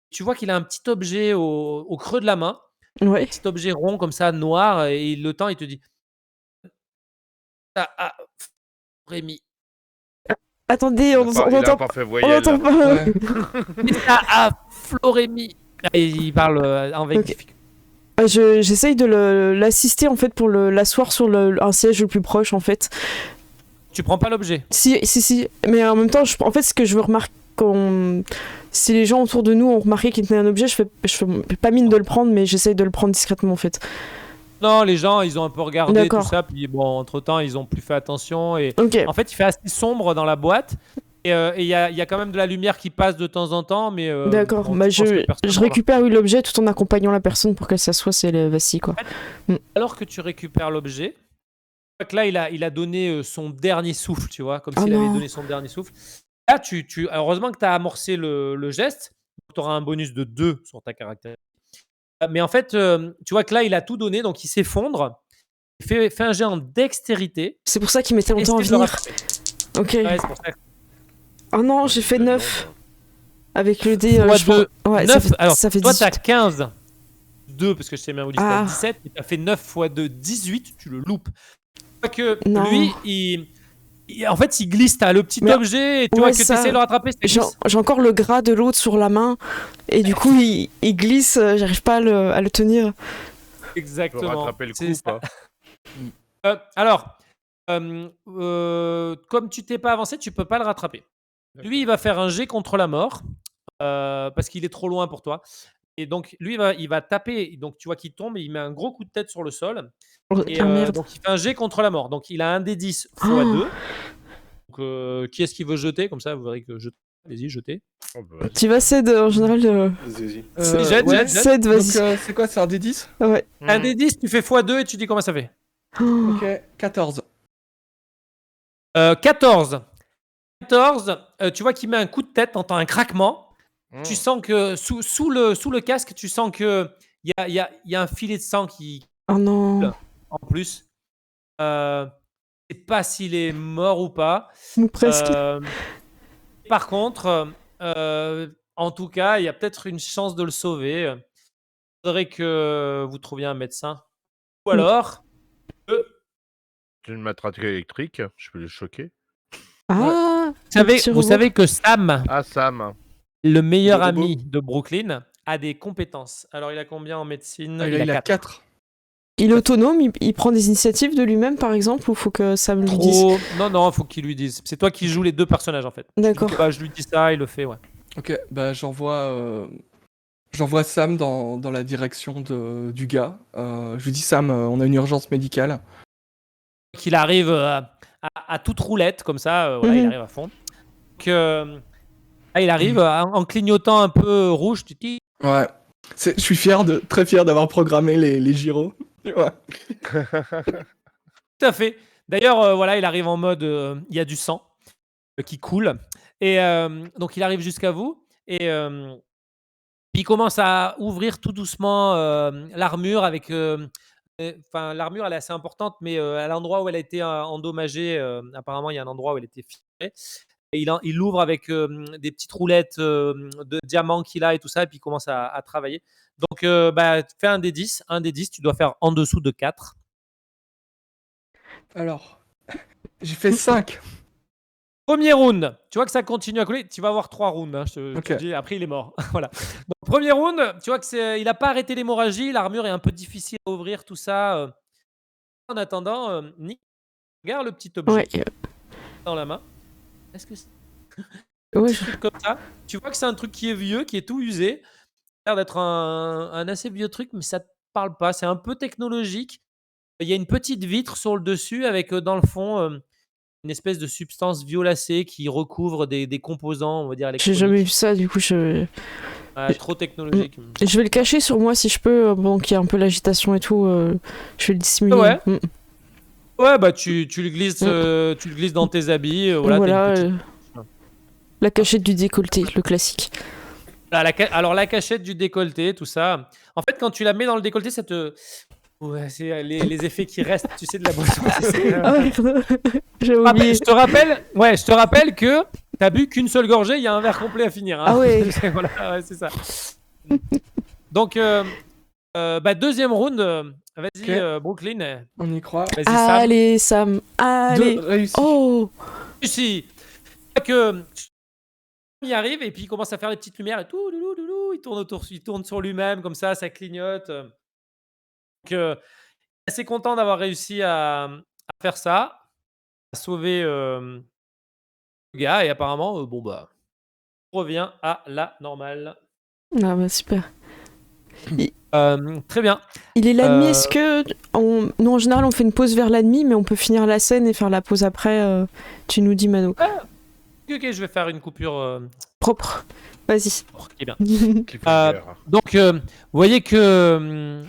tu vois qu'il a un petit objet au creux de la main, Ouais. petit objet rond comme ça, noir, et il le tend, il te dit Ah, Rémi. Attendez, on Il a un entend parfait on voyelle. entend pas. Ouais. Et ça à Florémi. Et il parle avec Ok. difficulté. J'essaye de l'assister en fait pour l'asseoir sur un siège le plus proche en fait. Tu prends pas l'objet. Si. Mais en même temps, en fait, ce que je veux remarquer, si les gens autour de nous ont remarqué qu'il tenait un objet, je fais pas mine de le prendre, mais j'essaye de le prendre discrètement en fait. Non, les gens, ils ont un peu regardé tout D'accord. ça, puis bon, entre-temps, ils ont plus fait attention. Et Ok. en fait, il fait assez sombre dans la boîte. Et il y a quand même de la lumière qui passe de temps en temps, mais D'accord. bon, Bah, je pense que personne je ne récupère l'objet tout en accompagnant la personne pour qu'elle s'assoie si elle est vacille quoi. Alors que tu récupères l'objet, tu vois que là, il a donné son dernier souffle, tu vois, comme Oh s'il avait non. donné son dernier souffle. Là, heureusement que tu as amorcé le geste, tu auras un bonus de 2 sur ta caractéristique. Mais en fait, tu vois que là, il a tout donné, donc il s'effondre. Il fait un jet en dextérité. C'est pour ça qu'il mettait longtemps à Essaie de le venir. rattraper. Ok. Ouais, c'est pour ça. Oh non, Ouais, j'ai fait non, 9 bah. avec le dé. Fois je pense- 2, Ouais, 9. Alors, ça fait toi, 18. t'as 15. 2, parce que je t'ai bien modifié à Ah. 17. Et t'as fait 9 fois 2, 18. Tu le loupes. Tu vois que Non. lui, en fait, il glisse. T'as le petit Mais- objet et tu ouais, vois que ça. t'essaies de le rattraper. Ça J'ai glisse. j'ai encore le gras de l'autre sur la main et du coup il glisse, j'arrive pas à le tenir. Tu peux Exactement. rattraper le C'est coup ça. ou pas? Alors, comme tu t'es pas avancé, tu peux pas le rattraper. Lui, il va faire un jet contre la mort parce qu'il est trop loin pour toi. Et donc, lui, il va taper. Donc, tu vois qu'il tombe et il met un gros coup de tête sur le sol. Et Ah merde. donc, il fait un jet contre la mort. Donc, il a un des 10 x Oh. 2. Donc, qui est-ce qui veut jeter? Comme ça, vous verrez que je. Allez-y, jetez. Oh, bah, vas-y. Tu vas Ced en général. Vas-y. Jette, ouais. jette. Ced, Donc, vas-y. c'est quoi, c'est un D10? Ouais. Un des 10, tu fais x2 et tu dis comment ça fait. Oh. Ok, 14. 14. 14, tu vois qu'il met un coup de tête, t'entends un craquement. Mmh. Tu sens que sous le casque, tu sens que il y a un filet de sang qui Oh non. en plus. Je sais pas s'il est mort ou pas. Ou presque. Par contre, en tout cas, il y a peut-être une chance de le sauver. Il faudrait que vous trouviez un médecin. Ou alors, J'ai une matraque électrique, je peux le choquer. Ah. vous petit robot. savez que Sam, Ah, Sam. le meilleur Le robot. ami de Brooklyn, a des compétences. Alors, il a combien en médecine? Ah, il a 4. Il est autonome, il prend des initiatives de lui-même par exemple ou faut que Sam lui dise? Trop. Non, faut qu'il lui dise. C'est toi qui joues les deux personnages en fait. D'accord. Bah, je lui dis ça, il le fait, ouais. Ok, bah j'envoie Sam dans la direction du gars. Je lui dis Sam, on a une urgence médicale. Qu'il arrive à toute roulette, comme ça, voilà, il Mhm. arrive à fond. Il arrive en clignotant un peu rouge, tu te dis. Ouais. Je suis très fier d'avoir programmé les gyros. Ouais. Tout à fait. D'ailleurs, voilà, il arrive en mode il y a du sang qui coule. Et donc, il arrive jusqu'à vous. Et puis, il commence à ouvrir tout doucement l'armure avec. Enfin, l'armure, elle est assez importante, mais à l'endroit où elle a été endommagée, apparemment, il y a un endroit où elle était filtrée. Et il l'ouvre avec des petites roulettes de diamants qu'il a et tout ça, et puis il commence à travailler. Donc, fais un des 10. Un des 10, tu dois faire en dessous de 4. Alors, j'ai fait 5. Premier round, tu vois que ça continue à couler. Tu vas avoir 3 rounds. Hein, je te Ok. dis, après, il est mort. Voilà. Donc, premier round, tu vois il n'a pas arrêté l'hémorragie. L'armure est un peu difficile à ouvrir, tout ça. En attendant, Nick, regarde le petit objet Ouais. dans la main. Est-ce que c'est Ouais, un truc comme ça? Tu vois que c'est un truc qui est vieux, qui est tout usé. Ça a l'air d'être un assez vieux truc, mais ça te parle pas. C'est un peu technologique. Il y a une petite vitre sur le dessus avec dans le fond une espèce de substance violacée qui recouvre des composants, on va dire, j'ai jamais vu électroniques. ça, du coup Trop technologique. je vais le cacher sur moi si je peux, bon qu'il y a un peu l'agitation et tout, je vais le dissimuler. Ouais. Mm. Ouais, bah tu le glisses dans tes habits. Voilà, Voilà, t'as une petite- la cachette du décolleté, le classique. Alors la cachette du décolleté, tout ça. En fait, quand tu la mets dans le décolleté, ça te. Ouais, c'est les effets qui restent, tu sais, de la boisson. Ah merde, j'ai oublié. Je te rappelle que t'as bu qu'une seule gorgée, il y a un verre complet à finir. Hein. Ah ouais. Voilà, ouais, c'est ça. Donc, deuxième round. Vas-y, Ok. Brooklyn. On y croit. Vas-y, Sam. Allez, Sam, allez. 2 réussis. Oh, Si. Que il arrive et puis il commence à faire des petites lumières et tout. Il tourne sur lui-même comme ça clignote. Donc, assez content d'avoir réussi à faire ça, à sauver le gars et apparemment, on revient à la normale. ah bah super. Très bien. Il est la nuit, est-ce que... Nous, en général, on fait une pause vers la nuit, mais on peut finir la scène et faire la pause après. Tu nous dis, Mano. Ok, je vais faire une coupure Propre. Vas-y. qui est bien. Cliffhanger. Donc, vous voyez que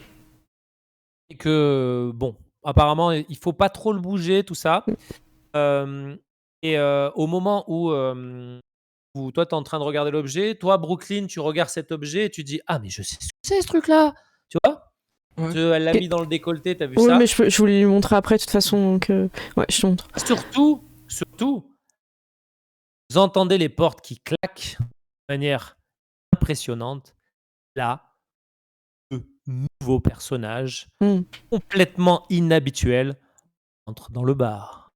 bon, apparemment, il faut pas trop le bouger, tout ça. Et au moment où Ou toi, tu es en train de regarder l'objet. Toi, Brooklyn, tu regardes cet objet et tu dis ah, mais je sais ce que c'est ce truc-là. Tu vois? Ouais. Elle l'a Et- mis dans le décolleté, t'as vu Oui, ça? mais je voulais lui montrer après, de toute façon. Donc, ouais, je te montre. Surtout, vous entendez les portes qui claquent de manière impressionnante. Là, de nouveaux personnages Hmm. complètement inhabituels entrent dans le bar.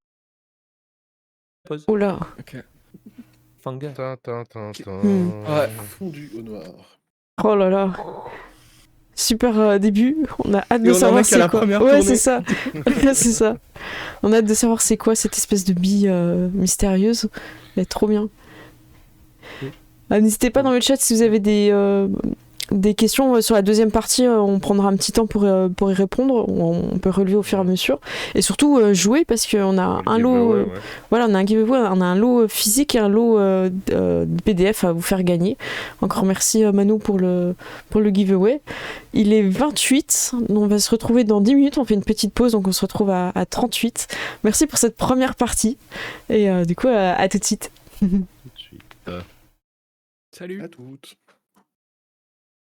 Pause. Oh là. Ok. Fanga. Tin, tin, tin, tin. Ouais. Fondu au noir. Oh là là. Super début. On a hâte Et de on en savoir est qu'à la c'est quoi. première Ouais, tournée. c'est ça. C'est ça. On a hâte de savoir c'est quoi cette espèce de bille mystérieuse. Elle est trop bien. N'hésitez pas dans le chat si vous avez des questions sur la deuxième partie. On prendra un petit temps pour y répondre. On peut relever au fur et à mesure. Et surtout jouer parce qu'on a un lot. Giveaway, ouais. Voilà, on a un giveaway, on a un lot physique et un lot de PDF à vous faire gagner. Encore merci Manu pour le giveaway. Il est 28, on va se retrouver dans 10 minutes, on fait une petite pause, donc on se retrouve à 38. Merci pour cette première partie, et du coup à tout de suite. Tout de suite. Salut. À toutes.